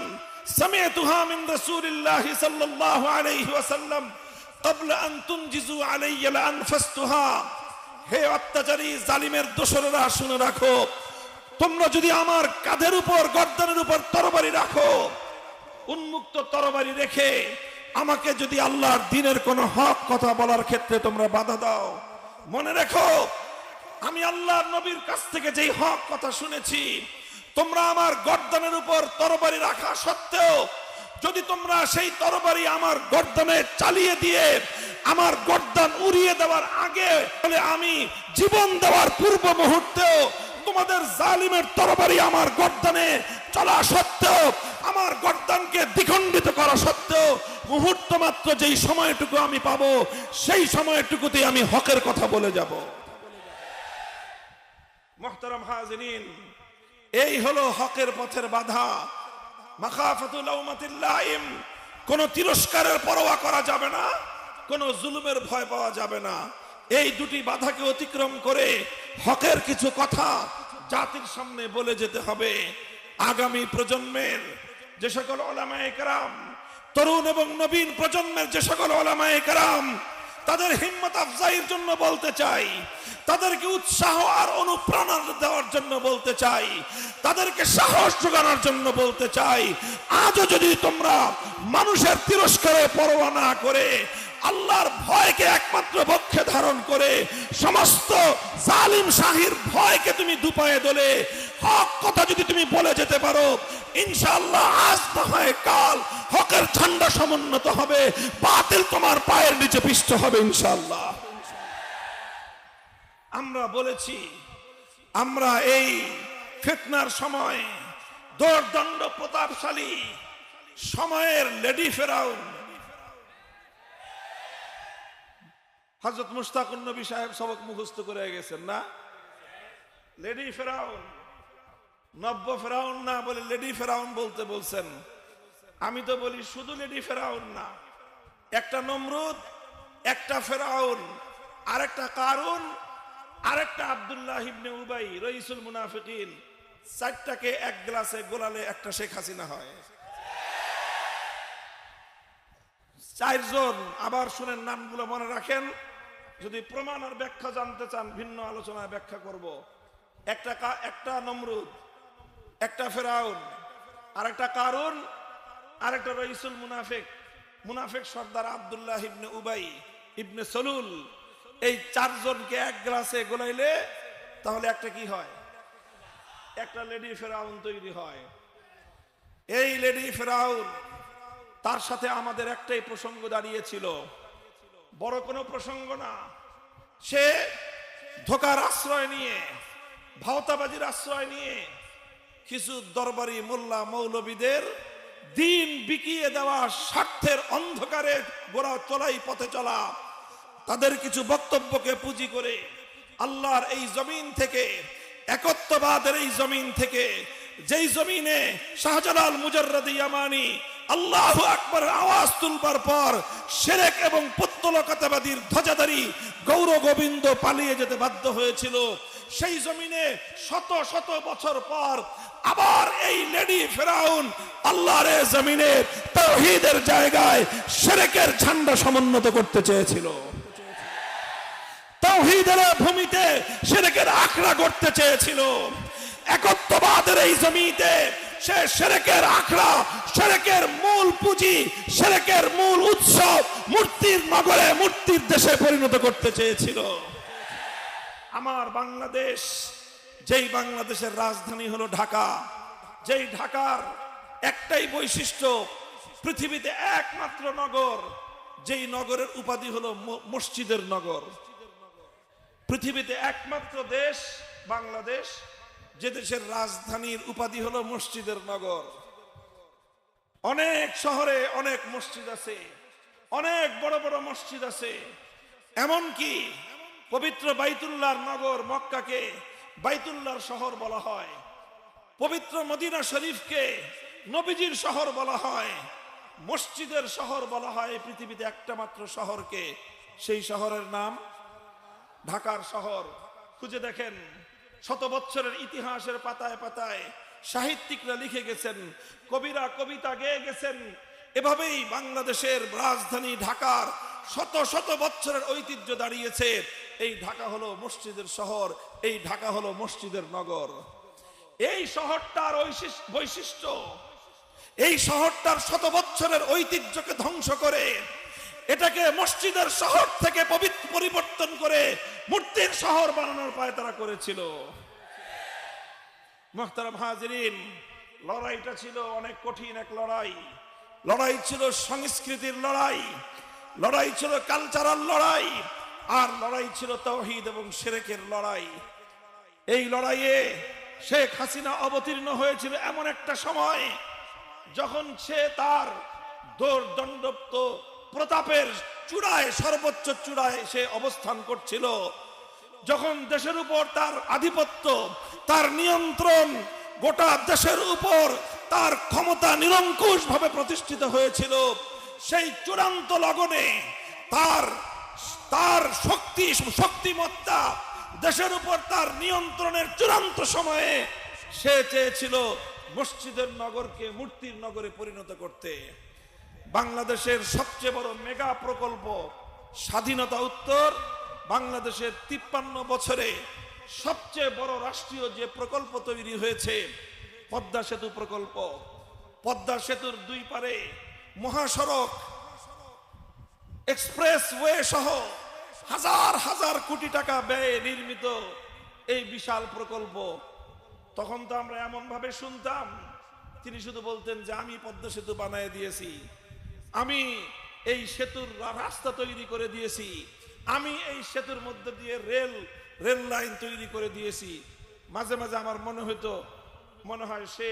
সামি'তুহা মিন রাসূলিল্লাহি সাল্লাল্লাহু আলাইহি ওয়াসাল্লাম ক্বাবলা আন তুনজিজু আলাইয়া লাআনফাসতুহা। হে অত্যাচারী জালিমের দোসরেরা, শুনে রাখো, তোমরা যদি আমার কাঁধের উপর, গর্দানের উপর তরবারি রাখো, উন্মুক্ত তরবারি রেখে আমাকে যদি আল্লাহর দ্বীনের কোন হক কথা বলার ক্ষেত্রে তোমরা বাধা দাও, মনে রেখো আমি আল্লাহর নবীর কাছ থেকে যেই হক কথা শুনেছি, তোমরা আমার গর্দানের উপর তরবারি রাখা সত্ত্বেও যদি তোমরা সেই তরবারি আমার গর্দানে চালিয়ে দিয়ে আমার গর্দান উড়িয়ে দেওয়ার আগে, বলে আমি জীবন দেওয়ার পূর্ব মুহূর্তেও তোমাদের জালিমের তরবারি আমার গর্দানে চলা সত্ত্বেও, আমার গর্দানকে দ্বিখণ্ডিত করা সত্ত্বেও মুহূর্ত মাত্র যেই সময়টুকু আমি পাবো, সেই সময়টুকুতে আমি হকের কথা বলে যাব। মুহতারাম হাজিরিন, এই হলো হকের পথের বাধা। মাখাফাতু লাউমাতিল লাইম, কোন তিরস্কারের পরোয়া করা যাবে না, কোন জুলুমের ভয় পাওয়া যাবে না। এই দুটি বাধাকে অতিক্রম করে হকের কিছু কথা জাতির সামনে বলে যেতে হবে। আগামী প্রজন্মের যে সকল উলামায়ে কেরাম, তরুণ এবং নবীন প্রজন্মের যে সকল উলামায়ে কেরাম, তাদের হিম্মত আফজাইর জন্য বলতে চাই, তাদেরকে উৎসাহ আর অনুপ্রেরণা দেওয়ার জন্য বলতে চাই, তাদেরকে সাহস যোগানোর জন্য বলতে চাই, আজও যদি তোমরা মানুষের তিরস্কারে পরোয়া না করে আল্লাহর ভয়কে একমাত্র বক্ষে ধারণ করে সমস্ত জালিম শাহির ভয়কে তুমি দুপায়ে দোলে হক কথা যদি তুমি বলে যেতে পারো, ইনশাআল্লাহ আজ না হয় কাল হকের ঝান্ডা সমুন্নত হবে, বাতিল তোমার পায়ের নিচে পিষ্ট হবে ইনশাআল্লাহ। আমরা বলেছি, আমরা এই ফিতনার সময় দোর্দণ্ড প্রতাপশালী সময়ের লেডি ফেরাউন হযরত মুশতাকুন নবী সাহেব সবক মুখস্থ করে গেছেন না? লেডি ফেরাউন, নব্য ফেরাউন না বলে লেডি ফেরাউন বলতে বলছেন। আমি তো বলি শুধু লেডি ফেরাউন না, একটা নমরুদ, একটা ফেরাউন, আরেকটা কারুন, আরেকটা আব্দুল্লাহ ইবনে উবাই রাইসুল মুনাফিকিন, চারটাকে এক গ্লাসে গোলালে একটা শেখ হাসিনা হয়। চারজন, আবার শুনেন নামগুলো মনে রাখেন, যদি প্রমাণ আর ব্যাখ্যা জানতে চান ভিন্ন আলোচনায় ব্যাখ্যা করব। একটা নমরুদ, একটা ফেরাউন, আরেকটা কারুন, আরেকটা রাইসুল মুনাফিক সর্দার আব্দুল্লাহ ইবনে উবাই ইবনে সলুল। এই চারজনকে এক গ্লাসে গোলাইলে তাহলে একটা কি হয়? একটা লেডি ফেরাউন তৈরি হয়। এই লেডি ফেরাউন, তার সাথে আমাদের একটাই প্রসঙ্গ দাঁড়িয়েছিল, বড় কোনো প্রসঙ্গ না। সে ধোকার আশ্রয় নিয়ে, ভাওতাবাজির আশ্রয় নিয়ে কিছু দরবারি মোল্লা মৌলবীদের দিন বিকিয়ে দেওয়া, স্বার্থের অন্ধকারে গোড়া চলাই পথে চলা, তাদের কিছু বক্তব্যকে পুঁজি করে আল্লাহর এই জমিন থেকে, একত্ববাদের এই জমিন থেকে, যেই জমিনে শাহজালাল মুজাররদ ইয়ামানি আল্লাহু আকবারের আওয়াজ তুলবার পর শিরক এবং পুত্তলকাতাবাদীর ধ্বজাধারী গৌর গোবিন্দ পালিয়ে যেতে বাধ্য হয়েছিল। সেই জমিনে শত শত বছর পর আবার এই লেডি ফেরাউন আল্লাহর এই জমিনে তাওহীদের জায়গায় শিরকের ঝান্ডা সমুন্নত করতে চেয়েছিল। তাওহীদের ভূমিতে শিরকের আখড়া গড়তে চেয়েছিল। একত্ববাদের এই জমিতে সে শিরকের আখড়া, শিরকের মূল পুঁজি, শিরকের মূল উৎসব মূর্তির নগরে, মূর্তির দেশে পরিণত করতে চেয়েছিল। আমার বাংলাদেশ, যেই বাংলাদেশের রাজধানী হলো ঢাকা, যেই ঢাকার একটাই বৈশিষ্ট্য, পৃথিবীতে একমাত্র নগর যেই নগরের উপাধি হলো মসজিদের নগর। পৃথিবীতে একমাত্র দেশ বাংলাদেশ, যে দেশের রাজধানীর উপাধি হলো মসজিদের নগর। অনেক শহরে অনেক মসজিদ আছে, অনেক বড় বড় মসজিদ আছে। এমনকি পবিত্র বাইতুল্লাহর নগর মক্কাকে বাইতুল্লাহর শহর বলা হয়, পবিত্র মদিনা শরীফকে নবীজির শহর বলা হয়, মসজিদের শহর বলা হয়। পৃথিবীতে একটা মাত্র শহরকে, সেই শহরের নাম ঢাকার শহর। খুঁজে দেখেন, শত বছরের ইতিহাসের পাতায় পাতায় সাহিত্যিকরা লিখে গেছেন, কবিরা কবিতা গেয়ে গেছেন। এভাবেই বাংলাদেশের রাজধানী ঢাকার শত শত বছরের ঐতিহ্য দাঁড়িয়েছে। এই ঢাকা হলো মসজিদের শহর, এই ঢাকা হলো মসজিদের নগর। এই শহরটার বৈশিষ্ট্য, এই শহরটার শত বছরের ঐতিহ্যকে ধ্বংস করে এটাকে মসজিদের শহর থেকে পরিবর্তন করে মূর্তির শহর বানানোর পায়তারা করেছিল। মুহতারাম হাজিরিন, লড়াইটা ছিল অনেক কঠিন এক লড়াই। লড়াই ছিল সংস্কৃতির লড়াই, লড়াই ছিল কালচারাল লড়াই, আর লড়াই ছিল তাওহীদ এবং শিরকের লড়াই। এই লড়াইয়ে শেখ হাসিনা অবতীর্ণ হয়েছিল এমন একটা সময় যখন সে তার দণ্ডপ্ত প্রতাপের চূড়ায়, সর্বোচ্চ চূড়ায় সে অবস্থান করছিল, যখন দেশের উপর তার আধিপত্য, তার নিয়ন্ত্রণ, গোটা দেশের উপর তার ক্ষমতা নিরঙ্কুশ ভাবে প্রতিষ্ঠিত হয়েছিল। সেই চূড়ান্ত লগনে তার শক্তিমত্তা, দেশের উপর তার নিয়ন্ত্রণের চূড়ান্ত সময়ে সে চেয়েছিল মসজিদের নগরকে মূর্তির নগরে পরিণত করতে। বাংলাদেশের সবচেয়ে বড় মেগা প্রকল্প স্বাধীনতা উত্তর বাংলাদেশের 53 বছরে সবচেয়ে বড় রাষ্ট্রীয় যে প্রকল্প তৈরি হয়েছে পদ্মা সেতু প্রকল্প। পদ্মা সেতুর দুই পারে মহাসড়ক, এক্সপ্রেসওয়ে সহ হাজার হাজার কোটি টাকা ব্যয়ে নির্মিত এই বিশাল প্রকল্প। তখন তো আমরা এমন ভাবে শুনতাম, তিনি শুধু বলতেন যে আমি পদ্মা সেতু বানিয়ে দিয়েছি, আমি এই সেতুর রাস্তা তৈরি করে দিয়েছি, আমি এই সেতুর মধ্যে দিয়ে রেল লাইন তৈরি করে দিয়েছি। মাঝে মাঝে আমার মনে হয় সে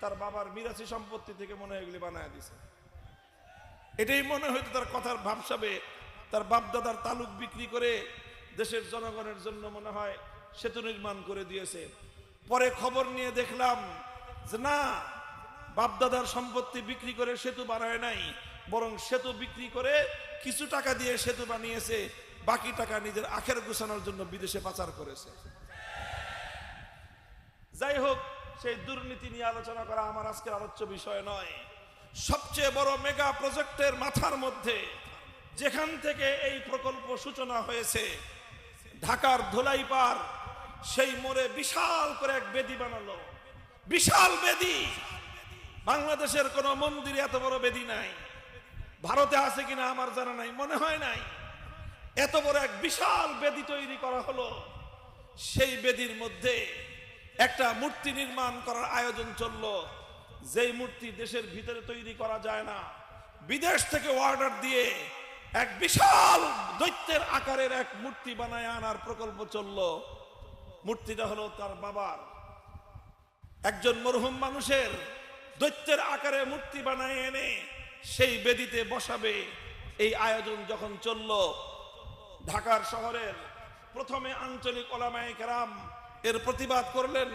তার বাবার মিরাসি সম্পত্তি থেকে মনে হয় এগুলি বানায় দিয়েছে। এটাই মনে হয়তো তার কথার ভাবসাবে তার বাপদাদার তালুক বিক্রি করে দেশের জনগণের জন্য মনে হয় সেতু নির্মাণ করে দিয়েছে। পরে খবর নিয়ে দেখলাম যে না, বাপদাদার সম্পত্তি বিক্রি করে সেতু বানায় নাই, বরং সেতু বিক্রি করে কিছু টাকা দিয়ে সেতু বানিয়েছে, বাকি টাকা নিজের আখের গুছানোর জন্য বিদেশে পাচার করেছে। যাই হোক, সেই দুর্নীতি নিয়ে আলোচনা করা আমার আজকের আলোচ্য বিষয় নয়। সবচেয়ে বড় মেগা প্রজেক্টের মাথার মধ্যে যেখান থেকে এই প্রকল্প সূচনা হয়েছে, ঢাকার ধোলাইপাড়, সেই মোড়ে বিশাল করে এক বেদি বানালো, বিশাল বেদি। বাংলাদেশের কোন মন্দিরে এত বড় বেদি নাই, ভারতে আছে কিনা আমার জানা নাই, মনে হয় নাই। এত বড় এক বিশাল বেদি তৈরি করা হলো। সেই বেদির মধ্যে একটা মূর্তি নির্মাণ করার আয়োজন চললো, যেই মূর্তি দেশের ভিতরে তৈরি করা যায় না, বিদেশ থেকে অর্ডার দিয়ে এক বিশাল দৈত্যের আকারের এক মূর্তি বানায় আনার প্রকল্প চললো। মূর্তিটা হলো তার বাবার, একজন মরহুম মানুষের দৈত্যের আকারে মূর্তি বানায় এনে সেই বেদিতে বসাবে। এই আয়োজন যখন চলল, ঢাকার শহরের প্রথমে আঞ্চলিক ওলামায়ে কেরাম এর প্রতিবাদ করলেন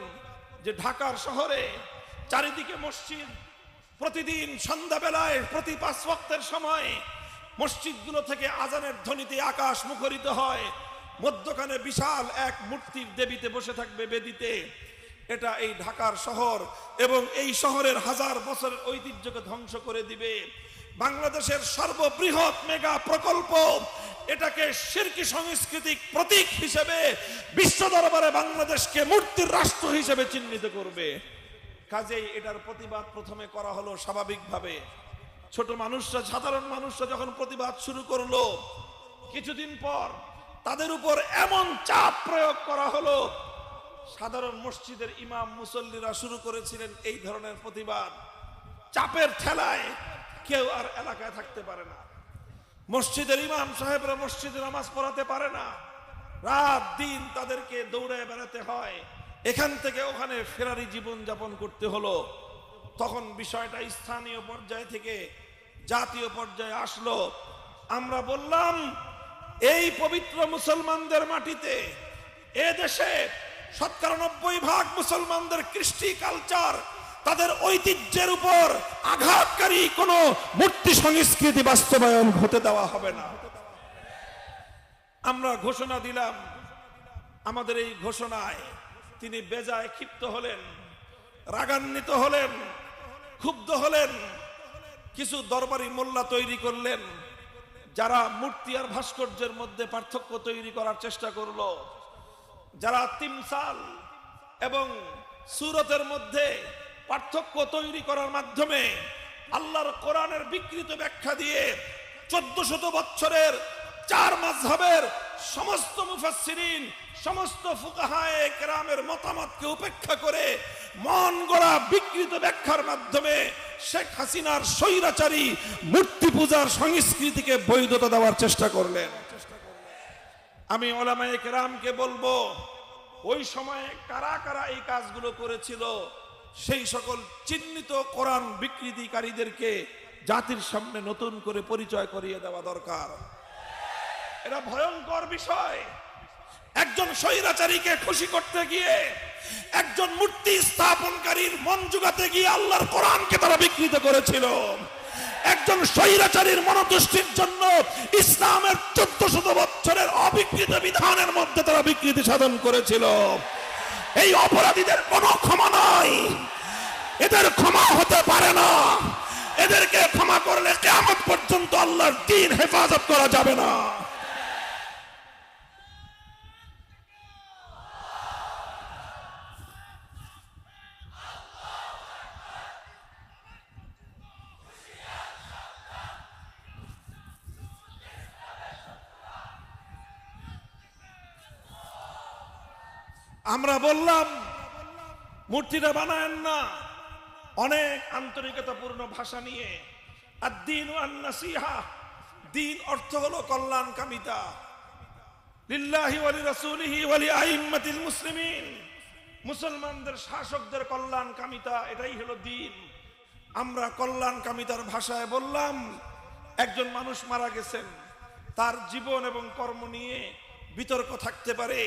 যে ঢাকার শহরে চারিদিকে মসজিদ, প্রতিদিন সন্ধ্যাবেলায় প্রতি 5 ওয়াক্তের সময় মসজিদগুলো থেকে আজানের ধ্বনিতে আকাশ মুখরিত হয়, মধ্যখানে বিশাল এক মূর্তির দেবীতে বসে থাকবে বেদিতে। এটা এই ঢাকার শহর এবং এই শহরের 1000 বছরের ঐতিহ্যকে ধ্বংস করে দিবে। বাংলাদেশের সর্ববৃহৎ মেগা প্রকল্প এটাকে শিরকি সাংস্কৃতিক প্রতীক হিসেবে বিশ্ব দরবারে বাংলাদেশকে মূর্তির রাষ্ট্র হিসেবে চিহ্নিত করবে। কাজেই এটার প্রতিবাদ প্রথমে করা হলো স্বাভাবিকভাবে। ছোট মানুষরা, সাধারণ মানুষরা যখন প্রতিবাদ শুরু করলো, কিছুদিন পর তাদের উপর এমন চাপ প্রয়োগ করা হলো, সাধারণ মসজিদের ইমাম মুসল্লিরা শুরু করেছিলেন এই ধরনের প্রতিবাদ। চাপের ঠেলায় কেউ আর এলাকায় থাকতে পারে না, মসজিদের ইমাম সাহেবরা মসজিদে নামাজ পড়াতে পারে না, রাত দিন তাদেরকে দৌড়ে বেড়াতে হয়, এখান থেকে ওখানে ফেরারি জীবন যাপন করতে হলো। তখন বিষয়টা স্থানীয় পর্যায় থেকে জাতীয় পর্যায়ে আসলো। আমরা বললাম, এই পবিত্র মুসলমানদের মাটিতে, এ দেশে 97% মুসলমানদের কৃষ্টি কালচার, তাদের ঐতিহ্যের উপর আঘাতকারী কোন মূর্তি সংস্কৃতি বাস্তবায়ন হতে দেওয়া হবে না। আমরা ঘোষণা দিলাম। আমাদের এই ঘোষণায় তিনি বেজায় ক্ষিপ্ত হলেন, রাগান্বিত হলেন, ক্ষুব্ধ হলেন। কিছু দরবারি মোল্লা তৈরি করলেন, যারা মূর্তি আর ভাস্কর্যের মধ্যে পার্থক্য তৈরি করার চেষ্টা করলো, যারা তিমসাল এবং সূরতের মধ্যে পার্থক্য তৈরি করার মাধ্যমে আল্লাহর কোরআনের বিকৃত ব্যাখ্যা দিয়ে 1400 বছরের 4 মাযহাবের সমস্ত মুফাসসিরিন, সমস্ত ফুকাহায়ে কেরামের মতামতকে উপেক্ষা করে মন গড়া বিকৃত ব্যাখ্যার মাধ্যমে শেখ হাসিনার স্বৈরাচারী মূর্তি পূজার সংস্কৃতিকে বৈধতা দেওয়ার চেষ্টা করলেন। আমি উলামায়ে কেরামকে বলবো, ওই সময়ে কারা কারা এই কাজগুলো করেছিল, সেই সকল চিহ্নিত কোরআন বিকৃতিকারীদেরকে জাতির সামনে নতুন করে পরিচয় করিয়ে দেওয়া দরকার। এটা ভয়ঙ্কর বিষয়। একজন স্বৈরাচারীকে খুশি করতে গিয়ে, একজন মূর্তি স্থাপনকারীর মন জুগাতে গিয়ে আল্লাহর কোরআনকে তারা বিকৃত করেছিল। একজন স্বৈরাচারীর মনোতুষ্টির জন্য ইসলামের 1400 বছরের অবিকৃত বিধানের মধ্যে তারা বিকৃতি সাধন করেছিল। এই অপরাধীদের কোনো ক্ষমা নাই, এদের ক্ষমা হতে পারে না। এদেরকে ক্ষমা করলে কিয়ামত পর্যন্ত আল্লাহর দ্বীন হেফাজত করা যাবে না। আমরা বললাম, মূর্তিটা বানায়েন না, অনেক আন্তরিকতাপূর্ণ ভাষা নিয়ে। আদ-দীনু আন-নাসিহা, দ্বীন অর্থ হলো কল্যাণকামিতা। লিল্লাহি ওয়া লিরাসূলিহি ওয়া লিআইম্মাতিল মুসলিমিন, মুসলমানদের শাসকদের কল্যাণকামিতা, এটাই হলো দ্বীন। আমরা কল্যাণকামিতার ভাষায় বললাম, একজন মানুষ মারা গেছেন, তার জীবন এবং কর্ম নিয়ে বিতর্ক থাকতে পারে।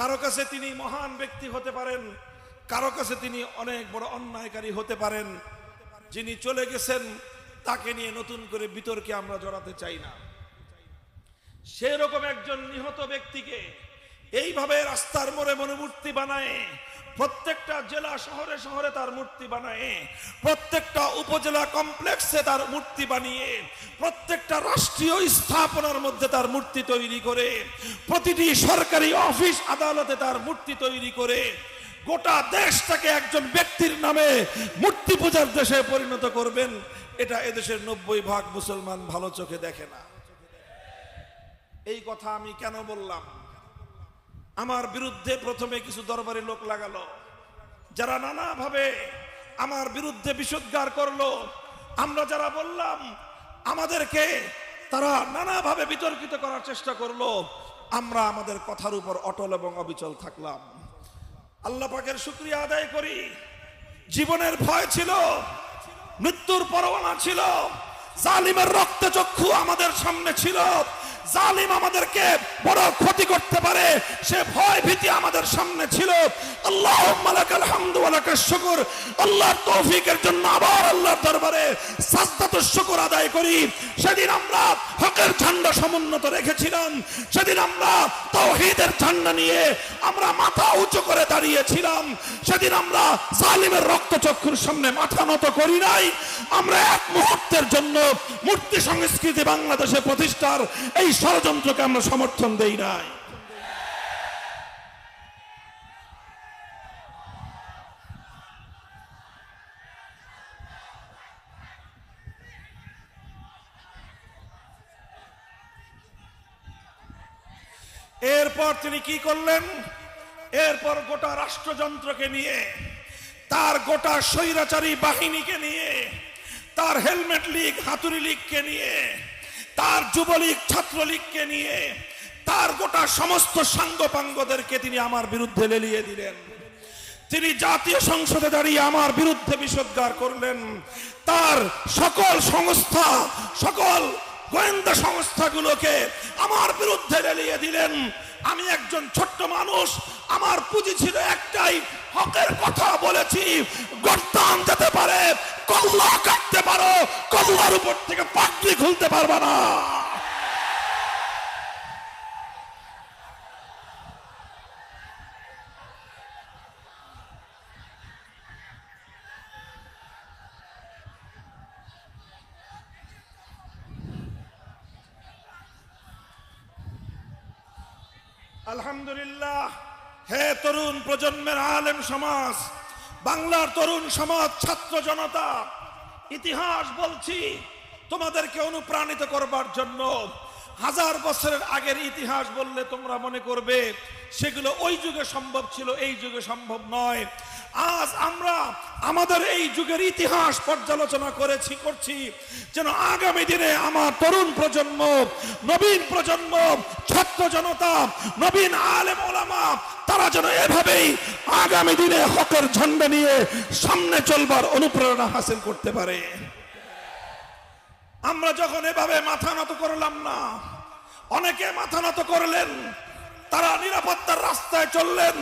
কারো কাছে তিনি মহান ব্যক্তি হতে পারেন, কারো কাছে তিনি অনেক বড় অন্যায়কারী হতে পারেন। যিনি চলে গেছেন তাকে নিয়ে নতুন করে বিতর্কে আমরা জড়াতে চাই না। সেরকম একজন নিহত ব্যক্তিকে এইভাবে রাস্তার মোড়ে মূর্তি বানায়, প্রত্যেকটা জেলা শহরে শহরে তার মূর্তি বানায়, প্রত্যেকটা উপজেলা কমপ্লেক্সে তার মূর্তি বানিয়ে, প্রত্যেকটা রাষ্ট্রীয় স্থাপনার মধ্যে তার মূর্তি তৈরি করে, প্রতিটি সরকারি অফিস আদালতে তার মূর্তি তৈরি করে গোটা দেশটাকে একজন ব্যক্তির নামে মূর্তি পূজার দেশে পরিণত করবেন, এটা এদেশের 90% মুসলমান ভালো চোখে দেখে না। এই কথা আমি কেন বললাম? আমার বিরুদ্ধে প্রথমে কিছু দরবারি লোক লাগালো, যারা নানাভাবে আমার বিরুদ্ধে বিষোদ্গার করলো। আমরা যারা বললাম, আমাদেরকে তারা নানাভাবে বিতর্কিত করার চেষ্টা করলো। আমরা আমাদের কথার উপর অটল এবং অবিচল থাকলাম। আল্লাহ পাকের শুকরিয়া আদায় করি, জীবনের ভয় ছিল, মৃত্যুর পরোয়ানা ছিল, জালিমের রক্তচক্ষু আমাদের সামনে ছিল, জালিম আমাদেরকে বড় ক্ষতি করতে পারে, সে ভয় ভীতি আমাদের সামনে ছিল। আল্লাহুম্মা লাকাল হামদু ওয়া লাকাশ শুকর। আল্লাহর তৌফিকের জন্য আবার আল্লাহর দরবারে সাজদাতুশ শুকর আদায় করি। সেদিন আমরা হকের ঝান্ডা সমুন্নত রেখেছিলাম, সেদিন আমরা তাওহীদের ঝান্ডা নিয়ে আমরা মাথা উঁচু করে দাঁড়িয়েছিলাম, সেদিন আমরা জালিমের রক্তচক্ষুর সামনে মাথা নত করি নাই। আমরা এক মুহূর্তের জন্য মূর্তি সংস্কৃতি বাংলাদেশে প্রতিষ্ঠার এই ষড়যন্ত্রকে আমরা সমর্থন দেই নাই। এরপর তিনি কি করলেন? এরপর গোটা রাষ্ট্রযন্ত্রকে নিয়ে, তার গোটা স্বৈরাচারী বাহিনীকে নিয়ে, তার হেলমেট লীগ হাতুড়ি লীগকে নিয়ে, তার যুবলীগ ছাত্রলীগকে নিয়ে, তার গোটা সমস্ত সাঙ্গপাঙ্গদেরকে তিনি আমার বিরুদ্ধে লেলিয়ে দিলেন। তিনি জাতীয় সংসদে দাঁড়িয়ে আমার বিরুদ্ধে বিষোদ্গার করলেন। তার সকল সংস্থা, সকল গোয়েন্দা সংস্থাগুলোকে আমার বিরুদ্ধে লেলিয়ে দিলেন। আমি একজন ছোট্ট মানুষ, আমার পুঁজি ছিল একটাই, হকের কথা বলেছি। গর্দান যেতে পারে, কল্লা কাটতে পারো, কল্লার উপর থেকে পাগড়ি খুলতে পারবে না। আলহামদুলিল্লাহ। হে তরুণ প্রজন্মের আলেম সমাজ, বাংলার তরুণ সমাজ, ছাত্র জনতা, ইতিহাস বলছি তোমাদেরকে অনুপ্রাণিত করবার জন্য। 1000 বছরের আগের ইতিহাস বললে তোমরা মনে করবে সেগুলো ওই যুগে সম্ভব ছিল, এই যুগে সম্ভব নয়। আজ আমরা আমাদের এই যুগের ইতিহাস পর্যালোচনা করছি যেন আগামী দিনে আমার তরুণ প্রজন্ম, নবীন প্রজন্ম, ছাত্র জনতা, নবীন আলেম ওলামা, তারা যেন এভাবেই আগামী দিনে হকের ঝান্ডা নিয়ে সামনে চলবার অনুপ্রেরণা হাসিল করতে পারে। আমরা যখন এভাবে মাথা নত করলাম না, অনেকে মাথা নত করলেন, তারা নিরাপত্তার রাস্তায় চললেন।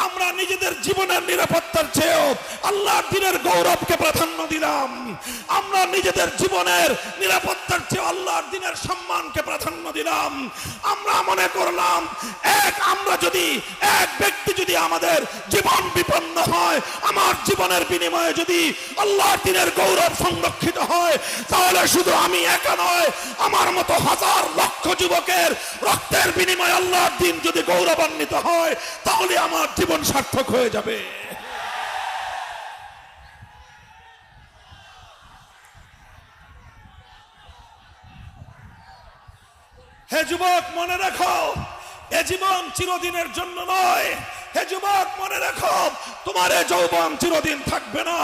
আমরা নিজেদের জীবনের নিরাপত্তার চেয়েও আল্লাহর দ্বীনের গৌরবকে প্রাধান্য দিলাম। আমরা নিজেদের জীবনের নিরাপত্তার চেয়ে আল্লাহর দ্বীনের সম্মানকে প্রাধান্য দিলাম। আমরা মনে করলাম এক ব্যক্তি যদি আমাদের জীবন বিপন্ন হয়, আমার জীবনের বিনিময়ে যদি আল্লাহর দ্বীনের গৌরব সংরক্ষিত হয়, তাহলে শুধু আমি একা নয়, আমার মতো হাজার লক্ষ যুবকের রক্তের বিনিময়ে আল্লাহর দ্বীন যদি গৌরবান্বিত হয়, তাহলে আমার জীবন সার্থক হয়ে যাবে। হে যুবক, মনে রাখো, এ জীবন চিরদিনের জন্য নয়। হে যুবক, মনে রাখো, তোমার এ যৌবন চিরদিন থাকবে না।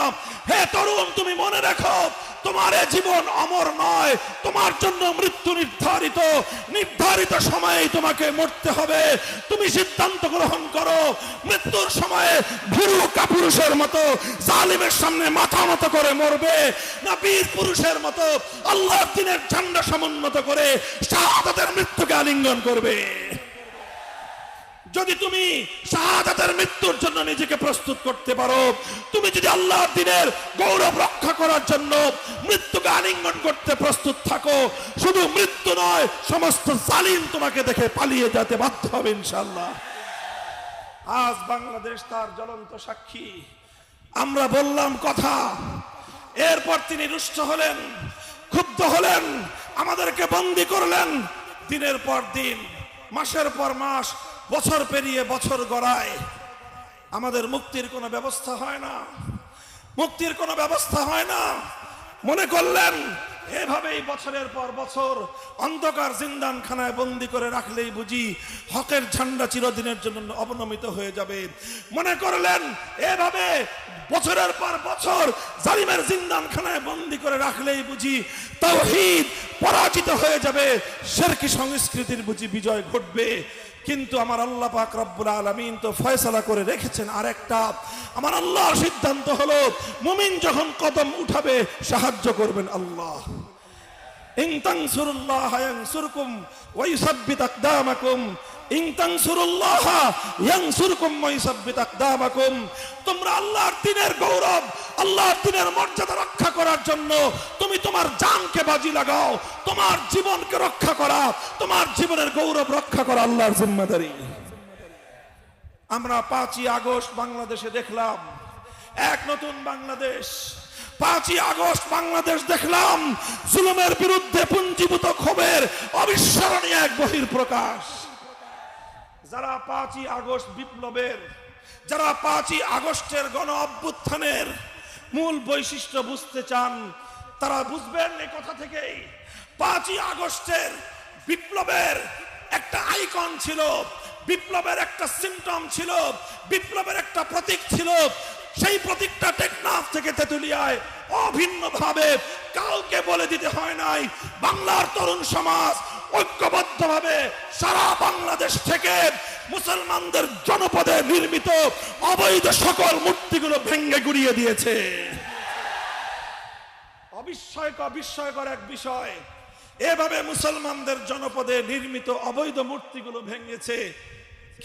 হে তরুণ, তুমি মনে রাখো, তোমার এ জীবন অমর নয়, তোমার জন্য মৃত্যু নির্ধারিত। নির্ধারিত সময়ে তোমাকে মরতে হবে। তুমি সিদ্ধান্ত গ্রহণ করো, মৃত্যুর সময়ে ভীরু কাপুরুষের মতো জালিমের সামনে মাথা নত করে মরবে, না বীর পুরুষের মতো আল্লাহর দ্বীনের ঝান্ডা সমুন্নত করে শাহাদাতের মৃত্যুকে আলিঙ্গন করবে। যদি তুমি শাহাদাতের মৃত্যুর জন্য নিজেকে প্রস্তুত করতে পারো, তুমি যদি আল্লাহর দ্বীনের গৌরব রক্ষা করার জন্য মৃত্যুকে আলিঙ্গন করতে প্রস্তুত থাকো, শুধু মৃত্যু নয়, সমস্ত জালিম তোমাকে দেখে পালিয়ে যেতে বাধ্য হবে ইনশাআল্লাহ। আজ বাংলাদেশ তার জ্বলন্ত সাক্ষী। আমরা বললাম কথা, এরপর তিনি রুষ্ট হলেন, ক্ষুব্ধ হলেন, আমাদেরকে বন্দী করলেন। দিনের পর দিন, মাসের পর মাস, বছর পেরিয়ে বছর গড়ায়, আমাদের মুক্তির কোনো ব্যবস্থা হয় না, মুক্তির কোনো ব্যবস্থা হয় না। মনে করলেন এভাবেই বছরের পর বছর অন্ধকার জিন্দানখানায় বন্দী করে রাখলেই বুঝি হকের ঝান্ডা চিরদিনের জন্য অবনমিত হয়ে যাবে। মনে করলেন এভাবে বছরের পর বছর জালিমের জিন্দানখানায় বন্দী করে রাখলেই বুঝি তাওহীদ পরাজিত হয়ে যাবে, শিরকি সংস্কৃতির বুঝি বিজয় ঘটবে। কিন্তু আমার আল্লাহ পাক রব্বুল আলামিন তো ফয়সালা করে রেখেছেন আরেকটা। আমার আল্লাহর সিদ্ধান্ত হলো, মুমিন যখন কদম উঠাবে সাহায্য করবেন আল্লাহ। ইন তানসুরুল্লাহ ইয়ানসুরকুম ওয়া ইউসাব্বিত আকদামাকুম, ইন তানসুরুল্লাহ ইয়ানসুরকুম ওয়া ইউসাব্বিত আকদামাকুম। তোমরা আল্লাহর দ্বীনের গৌরব, আল্লাহর দ্বীনের মর্যাদা রক্ষা করার জন্য তুমি তোমার জানকে বাজি লাগাও। তোমার জীবনকে রক্ষা করা, তোমার জীবনের গৌরব রক্ষা করা আল্লাহর জিম্মাদারি। আমরা 5ই আগস্ট বাংলাদেশে দেখলাম এক নতুন বাংলাদেশ। 5ই আগস্ট বাংলাদেশ দেখলাম জুলুমের বিরুদ্ধে পুঞ্জীভূত ক্ষোভের অবিস্মরণীয় এক বহিঃপ্রকাশ। যারা 5ই আগস্ট বিপ্লবের, যারা 5ই আগস্টের গণ অভ্যুত্থানের মূল বৈশিষ্ট্য বুঝতে চান, তারা বুঝবেন এই কথা থেকেই। 5ই আগস্টের বিপ্লবের একটা আইকন ছিল, বিপ্লবের একটা সিম্পটম ছিল, বিপ্লবের একটা প্রতীক ছিল। সেই প্রতীকটা টেকনাফ থেকে তেতুলিয়ায় অভিন্নভাবে কাউকে বলে দিতে হয় নাই। বাংলার তরুণ সমাজ ঐক্যবদ্ধভাবে সারা বাংলাদেশ থেকে মুসলমানদের জনপদে নির্মিত অবৈধ সকল মূর্তিগুলো ভেঙে গুড়িয়ে দিয়েছে। বিস্ময়কর এক বিষয়, এভাবে মুসলমানদের জনপদে নির্মিত অবৈধ মূর্তিগুলো ভেঙেছে,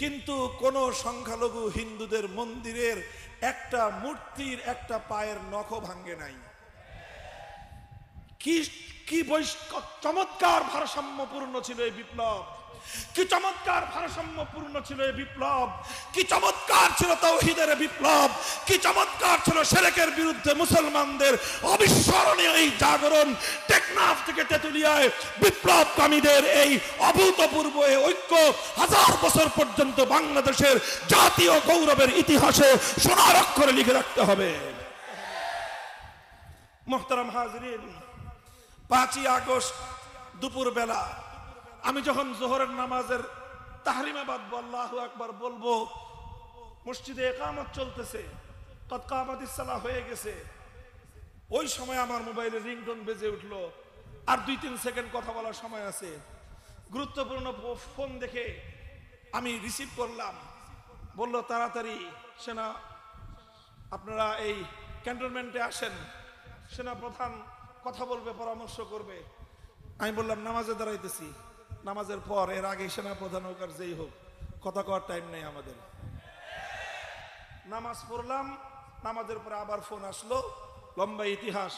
কিন্তু কোন সংখ্যালঘু হিন্দুদের মন্দিরের একটা মূর্তির একটা পায়ের নখও ভাঙ্গে নাই। কি চমৎকার ভারসাম্যপূর্ণ ছিল এই বিপ্লব, কি চমৎকার ভারসাম্যপূর্ণ ছিল এই বিপ্লব, কি চমৎকার ছিল তাওহীদের বিপ্লব, কি চমৎকার ছিল শিরকের বিরুদ্ধে মুসলমানদের অবিস্মরণীয় এই জাগরণ। টেকনাফ থেকে তেতুলিয়ায় বিপ্লবকামীদের এই অভূতপূর্ব ঐক্য 1000 বছর পর্যন্ত বাংলাদেশের জাতীয় গৌরবের ইতিহাসে সোনার অক্ষরে লিখে রাখতে হবে। মুহতারাম হাজিরিন, 5ই আগস্ট দুপুর বেলা আমি যখন জোহরের নামাজের তাহরিমে বাঁধবো, আল্লাহু আকবার বলবো, মসজিদে ইকামত চলতেছে, কদ কামাতিস সালাহ হয়ে গেছে, ওই সময় আমার মোবাইলে রিংটোন বেজে উঠলো। আর 2-3 সেকেন্ড কথা বলার সময় আছে। গুরুত্বপূর্ণ ফোন দেখে আমি রিসিভ করলাম। বলল তাড়াতাড়ি সেনা, আপনারা এই ক্যান্টনমেন্টে আসেন, সেনা প্রধান কথা বলবে, পরামর্শ করবে। আমি বললাম নামাজে দাঁড়াইতেছি, নামাজের পর, এর আগে সেনা প্রধান হোক আর যেই হোক, কথা কওয়ার টাইম নেই আমাদের। নামাজ পড়লাম, নামাজের পরে আবার ফোন আসলো, লম্বা ইতিহাস।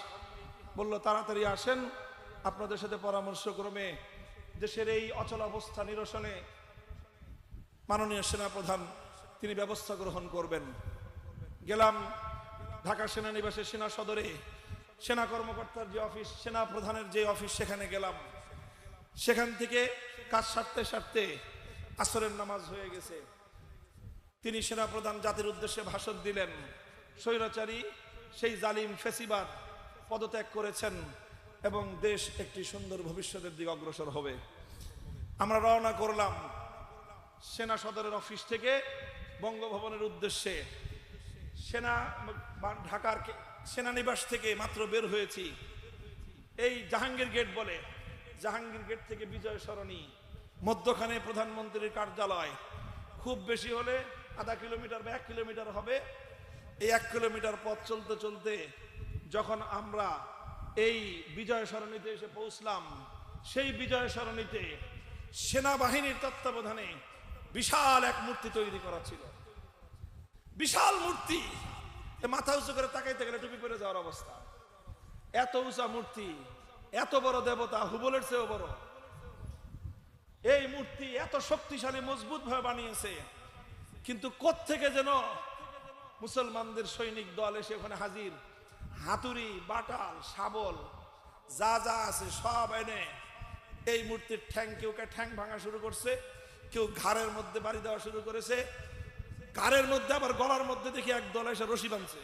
বলল তাড়াতাড়ি আসেন, আপনাদের সাথে পরামর্শক্রমে দেশের এই অচল অবস্থা নিরসনে মাননীয় সেনা প্রধান তিনি ব্যবস্থা গ্রহণ করবেন। গেলাম ঢাকা সেনানিবাসে সেনা সদরে, সেনা কর্মকর্তার যে অফিস, সেনা প্রধানের যে অফিস, সেখানে গেলাম। সেখান থেকে কাজ সারতে সারতে আসরের নামাজ হয়ে গেছে। তিনি সেনা প্রধান জাতির উদ্দেশ্যে ভাষণ দিলেন। স্বৈরাচারী সেই জালিম ফেসিবাদ পদত্যাগ করেছেন এবং দেশ একটি সুন্দর ভবিষ্যতের দিকে অগ্রসর হবে। আমরা রওনা করলাম সেনা সদরের অফিস থেকে বঙ্গভবনের উদ্দেশ্যে। ঢাকার সেনানিবাস থেকে মাত্র বের হয়েছি, এই জাহাঙ্গীর গেট বলে, জাহাঙ্গীর গেট থেকে বিজয় সরণি, মধ্যখানে প্রধানমন্ত্রীর কার্যালয়। খুব বেশি হলে আধা কিলোমিটার বা 1 কিলোমিটার হবে। এই 1 কিলোমিটার পথ চলতে চলতে যখন আমরা এই বিজয় সরণিতে এসে পৌঁছলাম, সেই বিজয় সরণিতে সেনাবাহিনীর তত্ত্বাবধানে বিশাল এক মূর্তি তৈরি করা ছিল। বিশাল মূর্তি, মাথা উঁচু করে তাকাইতে গেলে টুপি পরে যাওয়ার অবস্থা। এত উঁচা মূর্তি, এত বড় দেবতা, হুবলের চেয়েও বড়। এই মূর্তি এত শক্তিশালী, মজবুত ভাবে বানিয়েছে, কিন্তু কোত্থেকে যেন মুসলমানদের সৈনিক দল এসে ওখানে হাজির। হাতুড়ি, বাটাল, শাবল যা যা আছে সব এনে এই মূর্তির কেউ ঠ্যাং ভাঙা শুরু করছে, কেউ ঘাড়ের মধ্যে বাড়ি দেওয়া শুরু করেছে, ঘাড়ের মধ্যে আবার গলার মধ্যে দেখি এক দল এসে রশি বাঁধছে।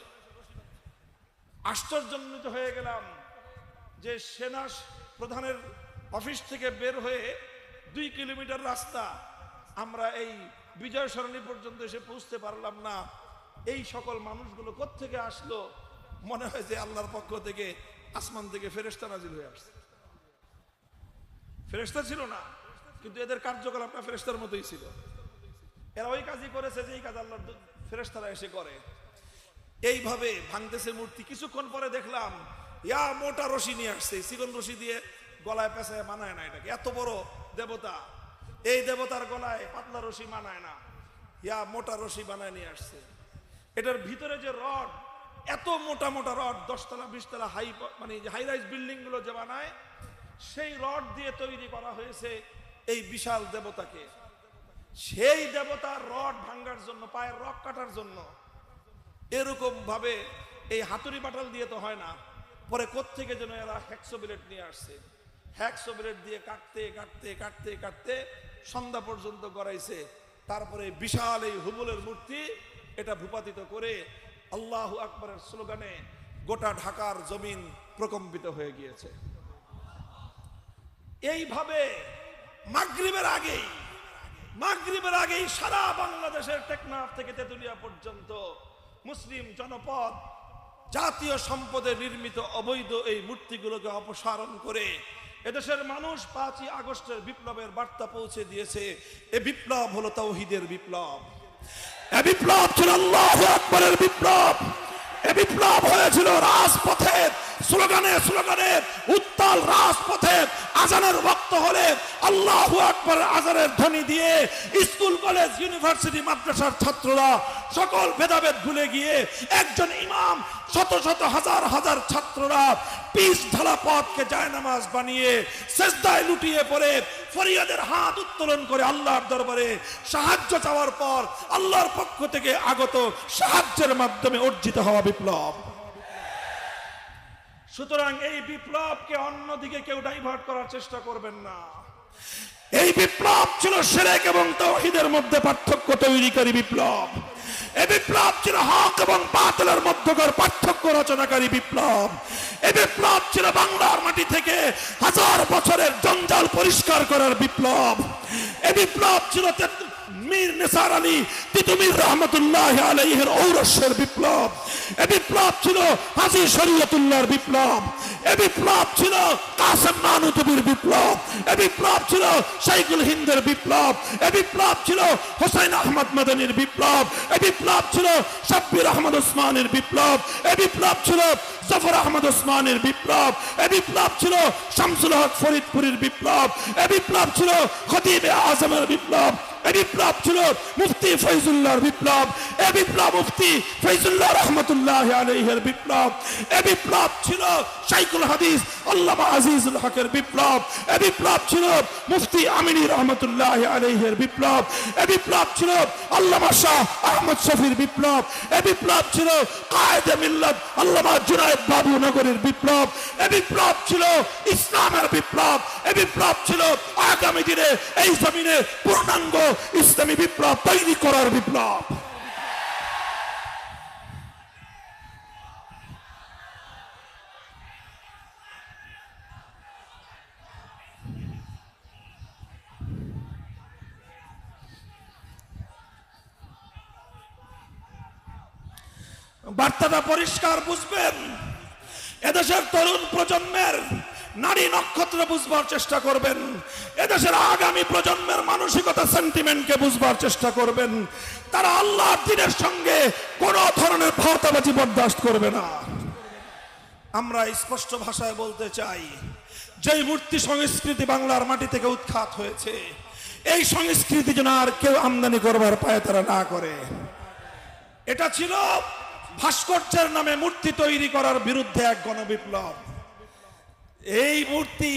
আশ্চর্যান্বিত হয়ে গেলাম যে সেনা প্রধানের অফিস থেকে বের হয়ে 2 কিলোমিটার রাস্তা, আমরা এই বিজয় সরণি পর্যন্ত এসে পৌঁছতে পারলাম না। এই সকল মানুষগুলো কোত্থেকে আসলো? মনে হয় যে আল্লাহর পক্ষ থেকে, আসমান থেকে ফেরেশতা নাজিল হয়ে আসছে। ফেরেশতা ছিল না, কিন্তু এদের কার্যকলাপটা ফেরেশতার মতোই ছিল। এরা ওই কাজই করেছে যে এই কাজ আল্লাহর ফেরেশতারা এসে করে। এইভাবে ভাঙতেছে মূর্তি। কিছুক্ষণ পরে দেখলাম মোটা রশি নিয়ে আসছে, চিকন রশি দিয়ে গলায় পেঁচায় মানায় না, এটাকে এত বড় দেবতা, এই দেবতার গলায় পাতলা রশি মানায় না, ইয়া মোটা রশি বানায় নিয়ে আসছে। এটার ভিতরে যে রড, এত মোটা মোটা রড, 10 তলা 20 তলা মানে হাই রাইজ বিল্ডিং গুলো যে বানায়, সেই রড দিয়ে তৈরি করা হয়েছে এই বিশাল দেবতাকে। সেই দেবতার রড ভাঙার জন্য, পায়ের রক কাটার জন্য এরকম ভাবে এই হাতুড়ি বাটাল দিয়ে তো হয় না, পরে কোত্থেকে যেন এরা হ্যাকসো ব্লেড নিয়ে আসছে, হ্যাকসো ব্লেড দিয়ে কাটতে কাটতে কাটতে কাটতে সন্ধ্যা পর্যন্ত গড়াইছে। তারপরে বিশাল এই হুবলের মূর্তি এটা ভূপাতিত করে আল্লাহু আকবরের স্লোগানে গোটা ঢাকার জমিন প্রকম্পিত হয়ে গিয়েছে। এইভাবে মাগরিবের আগেই সারা বাংলাদেশের টেকনাফ থেকে তেতুলিয়া পর্যন্ত মুসলিম জনপদ জাতীয় সম্পদে নির্মিত অবৈধ এই মূর্তিগুলোকে অপসারণ করে এদেশের মানুষ 5ই আগস্টের বিপ্লবের বার্তা পৌঁছে দিয়েছে। এ বিপ্লব হলো তাওহীদের বিপ্লব, এ বিপ্লব ছিল আল্লাহু আকবরের বিপ্লব। এ বিপ্লব হয়েছিল রাজপথে, স্লোগানে স্লোগানে, উত্তাল রাজপথে। আজানের ওয়াক্ত হলে আল্লাহু আকবার আজানের ধ্বনি দিয়ে স্কুল কলেজ ইউনিভার্সিটি মাদ্রাসার ছাত্ররা সকল ভেদাভেদ ভুলে গিয়ে একজন ইমাম, শত শত হাজার হাজার ছাত্ররা পিচ ঢালা পথকে জায়নামাজ বানিয়ে সেজদায় লুটিয়ে পড়ে ফরিয়াদের হাত উত্তোলন করে আল্লাহর দরবারে সাহায্য চাওয়ার পর আল্লাহর পক্ষ থেকে আগত সাহায্যের মাধ্যমে অর্জিত হওয়া বিপ্লব। সুতরাং এই বিপ্লবকে অন্যদিকে কেউ ডাইভার্ট করার চেষ্টা করবেন না। এই বিপ্লব ছিল শিরক এবং তাওহীদের মধ্যে পার্থক্য তৈরিকারী বিপ্লব। এই বিপ্লব ছিল হক এবং বাতিলের মধ্যকার পার্থক্য রচনাকারী বিপ্লব। এই বিপ্লব ছিল বাংলার মাটি থেকে 1000 বছরের জঞ্জাল পরিষ্কার করার বিপ্লব। এই বিপ্লব ছিল মীর নিসার আলী তিতুমীর রহমতুল্লাহ আলাইহির ঔরসের বিপ্লব। এই বিপ্লব ছিল হাজী শরীয়তুল্লাহর বিপ্লব। এই বিপ্লব ছিল কাসেম নানুতুবির বিপ্লব। এই বিপ্লব ছিল শাইখুল হিন্দের বিপ্লব। এই বিপ্লব ছিল হোসেন আহমদ মাদানির বিপ্লব। এই বিপ্লব ছিল শাব্বির আহমদ ওসমানের বিপ্লব। এই বিপ্লব ছিল জফর আহমদ ওসমানের বিপ্লব। এই বিপ্লব ছিল শামসুল হক ফরিদপুরের বিপ্লব। এই বিপ্লব ছিল খতিব আজমের বিপ্লব। এই বিপ্লব ছিল মুফতি ফয়জুল্লাহর বিপ্লব। এই বিপ্লব মুফতি ফয়জুল্লাহ রহমতুল্লাহ আলাইহির বিপ্লব। এই বিপ্লব ছিল শাইখুল হাদিস আল্লামা আজিজুল হকের বিপ্লব। এই বিপ্লব ছিল মুফতি আমিনী রহমতুল্লাহ আলাইহির বিপ্লব। এই বিপ্লব ছিল আল্লামা শাহ আহমদ শফির বিপ্লব। এই বিপ্লব ছিল কায়েদে মিল্লাত আল্লামা জুনায়েদ বাবু নগরীর বিপ্লব। এই বিপ্লব ছিল ইসলামের বিপ্লব। এই বিপ্লব ছিল আগামী দিনে এই জমিনে পূর্ণাঙ্গ ইসলামী বিপ্লব তৈরি করার বিপ্লব। বার্তাটা পরিষ্কার বুঝবেন। এদেশের তরুণ প্রজন্মের নারী নক্ষত্র বুঝবার চেষ্টা করবেন। এদেশের আগামী প্রজন্মের মানসিকতা, সেন্টিমেন্টকে বুঝবার চেষ্টা করবেন। তারা আল্লাহর দ্বীনের সঙ্গে কোন ধরনের ভাওতাবাজি বরদাস্ত করবে না। আমরা স্পষ্ট ভাষায় বলতে চাই, যেই মূর্তি সংস্কৃতি বাংলার মাটি থেকে উৎখাত হয়েছে, এই সংস্কৃতি যেন আর কেউ আমদানি করবার পায় তারা না করে। এটা ছিল ভাস্কর্যের নামে মূর্তি তৈরি করার বিরুদ্ধে এক গণবিপ্লব। এই মূর্তি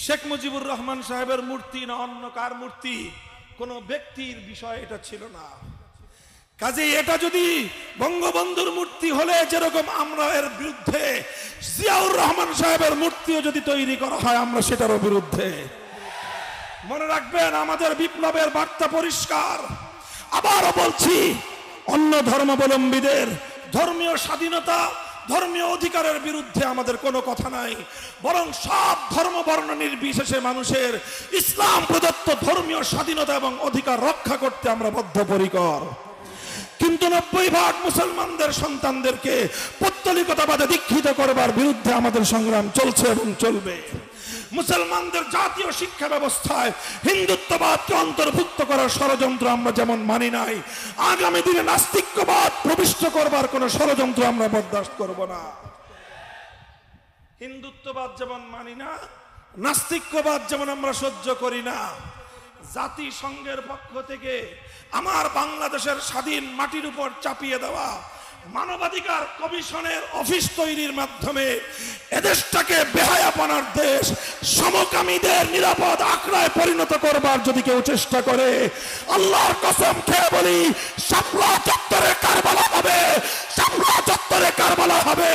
শেখ মুজিবুর রহমান সাহেবের মূর্তি না অন্য কার মূর্তি, কোন ব্যক্তির বিষয় এটা ছিল না। কাজে এটা যদি বঙ্গবন্ধুর মূর্তি হলে যেরকম আমরা এর বিরুদ্ধে, জিয়াউর রহমান সাহেবের মূর্তিও যদি তৈরি করা হয় আমরা সেটারও বিরুদ্ধে। মনে রাখবেন, আমাদের বিপ্লবের বার্তা পরিষ্কার। আবারও বলছি, অন্য ধর্মাবলম্বীদের ধর্মীয় স্বাধীনতা, ধর্মীয় অধিকারের বিরুদ্ধে আমাদের কোনো কথা নাই, বরং সব ধর্ম বর্ণ নির্বিশেষে মানুষের ইসলাম প্রদত্ত ধর্মীয় স্বাধীনতা এবং অধিকার রক্ষা করতে আমরা বদ্ধপরিকর। কিন্তু 90% মুসলমানদের সন্তানদেরকে পৌত্তলিকতাবাদে দীক্ষিত করবার বিরুদ্ধে আমাদের সংগ্রাম চলছে এবং চলবে। মুসলমানদের জাতীয় শিক্ষা ব্যবস্থায় হিন্দুত্ববাদকে অন্তর্ভুক্ত করার ষড়যন্ত্র আমরা যেমন মানি নাই, আগামী দিনে নাস্তিক্যবাদ প্রবিষ্ট করবার কোন ষড়যন্ত্র আমরা বরদাস্ত করব না। হিন্দুত্ববাদ যেমন মানি না, নাস্তিক্যবাদ যেমন আমরা সহ্য করি না, জাতিসংঘের পক্ষ থেকে আমার বাংলাদেশের স্বাধীন মাটির উপর চাপিয়ে দেওয়া মানবাধিকার কমিশনের অফিস তৈরির মাধ্যমে এদেশটাকে বেহায়াপনার দেশ, সমকামীদের নিরাপদ আখড়ায় পরিণত করবার যদি কেউ চেষ্টা করে, আল্লাহর কসম খেয়ে বলি, শাপলা চত্বরে কারবালা হবে, শাপলা চত্বরে কারবালা হবে।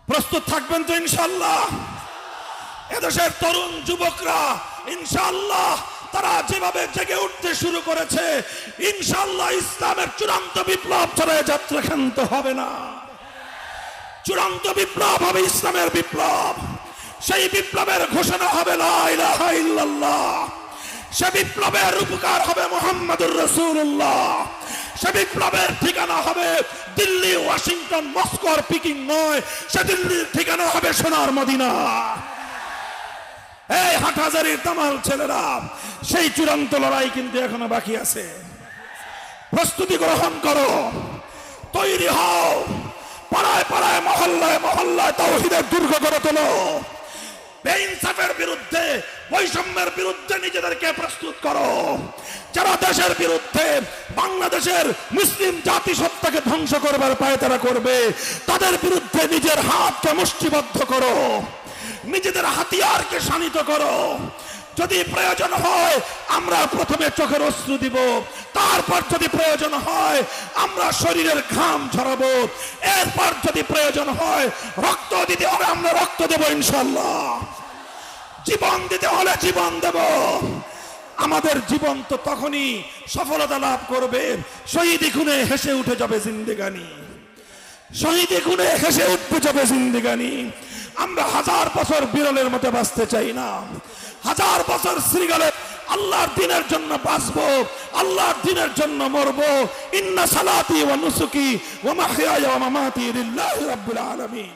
প্রস্তুত থাকবেন তো ইনশাআল্লাহ? এদেশের তরুণ যুবকরা ইনশাআল্লাহ তারা যেভাবে জেগে উঠতে শুরু করেছে, ইনশাআল্লাহ ইসলামের চূড়ান্ত বিপ্লব ছাড়া যাত্রা ক্ষান্ত হবে না। চূড়ান্ত বিপ্লব হবে ইসলামের বিপ্লব। সেই বিপ্লবের ঘোষণা হবে লা ইলাহা ইল্লাল্লাহ। সে বিপ্লবের রূপকার হবে মুহাম্মদুর রাসূলুল্লাহ। সে বিপ্লবের ঠিকানা হবে দিল্লি, ওয়াশিংটন, মস্কো আর পিকিং নয়, সে দিল্লির ঠিকানা হবে সোনার মদিনা। এই হাটহাজারীর তামাল ছেলেরা, সেই চূড়ান্ত লড়াই কিন্তু এখনো বাকি আছে। প্রস্তুতি গ্রহণ করো, তৈরি হও, পাড়ায় পাড়ায়, মহল্লায় মহল্লায় তাওহীদের দুর্গ গড়ে তোলো। বেইনসাফের বিরুদ্ধে, বৈষম্যের বিরুদ্ধে নিজেদেরকে প্রস্তুত করো। যারা দেশের বিরুদ্ধে, বাংলাদেশের মুসলিম জাতিসত্তাকে ধ্বংস করবার পায়তারা করবে, তাদের বিরুদ্ধে নিজের হাতকে মুষ্টিবদ্ধ করো, নিজেদের হাতিয়ারকে শানিত করো। যদি প্রয়োজন হয় আমরা প্রথমে চোখের অশ্রু দিব, তারপর যদি প্রয়োজন হয় আমরা শরীরের ঘাম ঝরাবো, এরপর যদি প্রয়োজন হয় রক্ত দিতে হবে আমরা রক্ত দেব ইনশাআল্লাহ। জীবন দিতে হলে জীবন দেব। আমাদের জীবন তো তখনই সফলতা লাভ করবে, শহীদি খুনে হেসে উঠে যাবে জিন্দেগানি, শহীদি খুনে হেসে উঠবে যাবে জিন্দেগানি। আমরা 1000 বছর বিরলের মতো বাঁচতে চাই না, 1000 বছর শ্রীগালে আল্লাহর দ্বীনের জন্য বাঁচবো, আল্লাহর দ্বীনের জন্য মরবো। ইন্না সালাতি ওয়া নুসুকি ওয়া মাহইয়ায়া ওয়া মামাতি লিল্লাহি রাব্বিল আলামিন।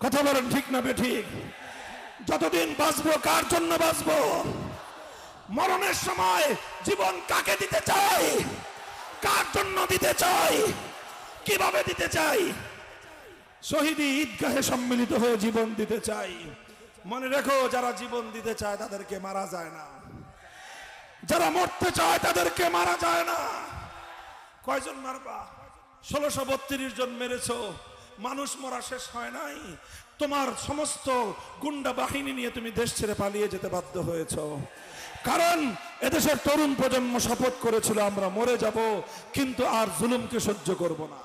কথা বলেন ঠিক না বেঠিক? যতদিন বাঁচবো কার জন্য বাঁচবো? মরণের সময় জীবন কাকে দিতে চাই, কার জন্য দিতে চাই, কিভাবে দিতে চাই? শহীদি ঈদগাহে সম্মিলিত হয়ে জীবন দিতে চাই। মনে রেখো, যারা জীবন দিতে চায় তাদেরকে মারা যায় না, যারা মরতে চায় তাদেরকে মারা যায় না। কয়জন মারবা? 1632 জন মেরেছো, মানুষ মরা শেষ হয় নাই। তোমার সমস্ত গুন্ডা বাহিনী নিয়ে তুমি দেশ ছেড়ে পালিয়ে যেতে বাধ্য হয়েছো, কারণ এদেশের তরুণ প্রজন্ম শপথ করেছিল আমরা মরে যাব কিন্তু আর জুলুমকে সহ্য করব না।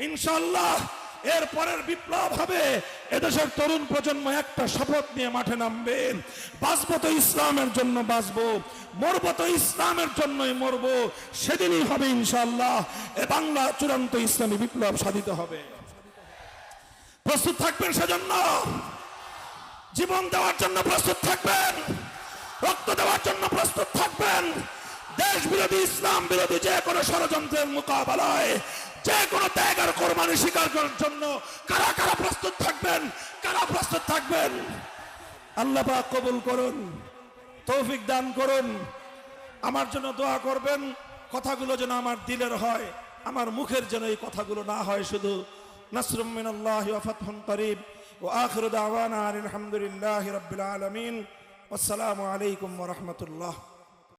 ইনশাআল্লাহ এর পরের বিপ্লব হবে, এদেশের তরুণ প্রজন্ম একটা শপথ নিয়ে মাঠে নামবে, বাঁচবো তো ইসলামের জন্য বাঁচবো, মরবো তো ইসলামের জন্যই মরবো। সেদিনই হবে ইনশাআল্লাহ এ বাংলা চূড়ান্ত ইসলামী বিপ্লব সাধিত হবে। প্রস্তুত থাকবেন সেজন্য, জীবন দেওয়ার জন্য প্রস্তুত থাকবেন, রক্ত দেওয়ার জন্য প্রস্তুত থাকবেন। দেশ বিরোধী, ইসলাম বিরোধী যে কোনো ষড়যন্ত্রের মোকাবেলায়, যে কোনো ত্যাগ আর কোরবানি স্বীকার করার জন্য কারা কারা প্রস্তুত থাকবেন, কারা প্রস্তুত থাকবেন? আল্লাহ পাক কবুল করুন, তৌফিক দান করুন। আমার জন্য দোয়া করবেন, কথাগুলো যেন আমার দিলের হয়, আমার মুখের যেন এই কথাগুলো না হয় শুধু। নাসরুম মিনাল্লাহি ওয়া ফাতহুন করিব ওয়া আখিরু দাওয়ানা আলহামদুলিল্লাহি রাব্বিল আলামিন। আসসালামু আলাইকুম ওয়া রাহমাতুল্লাহ।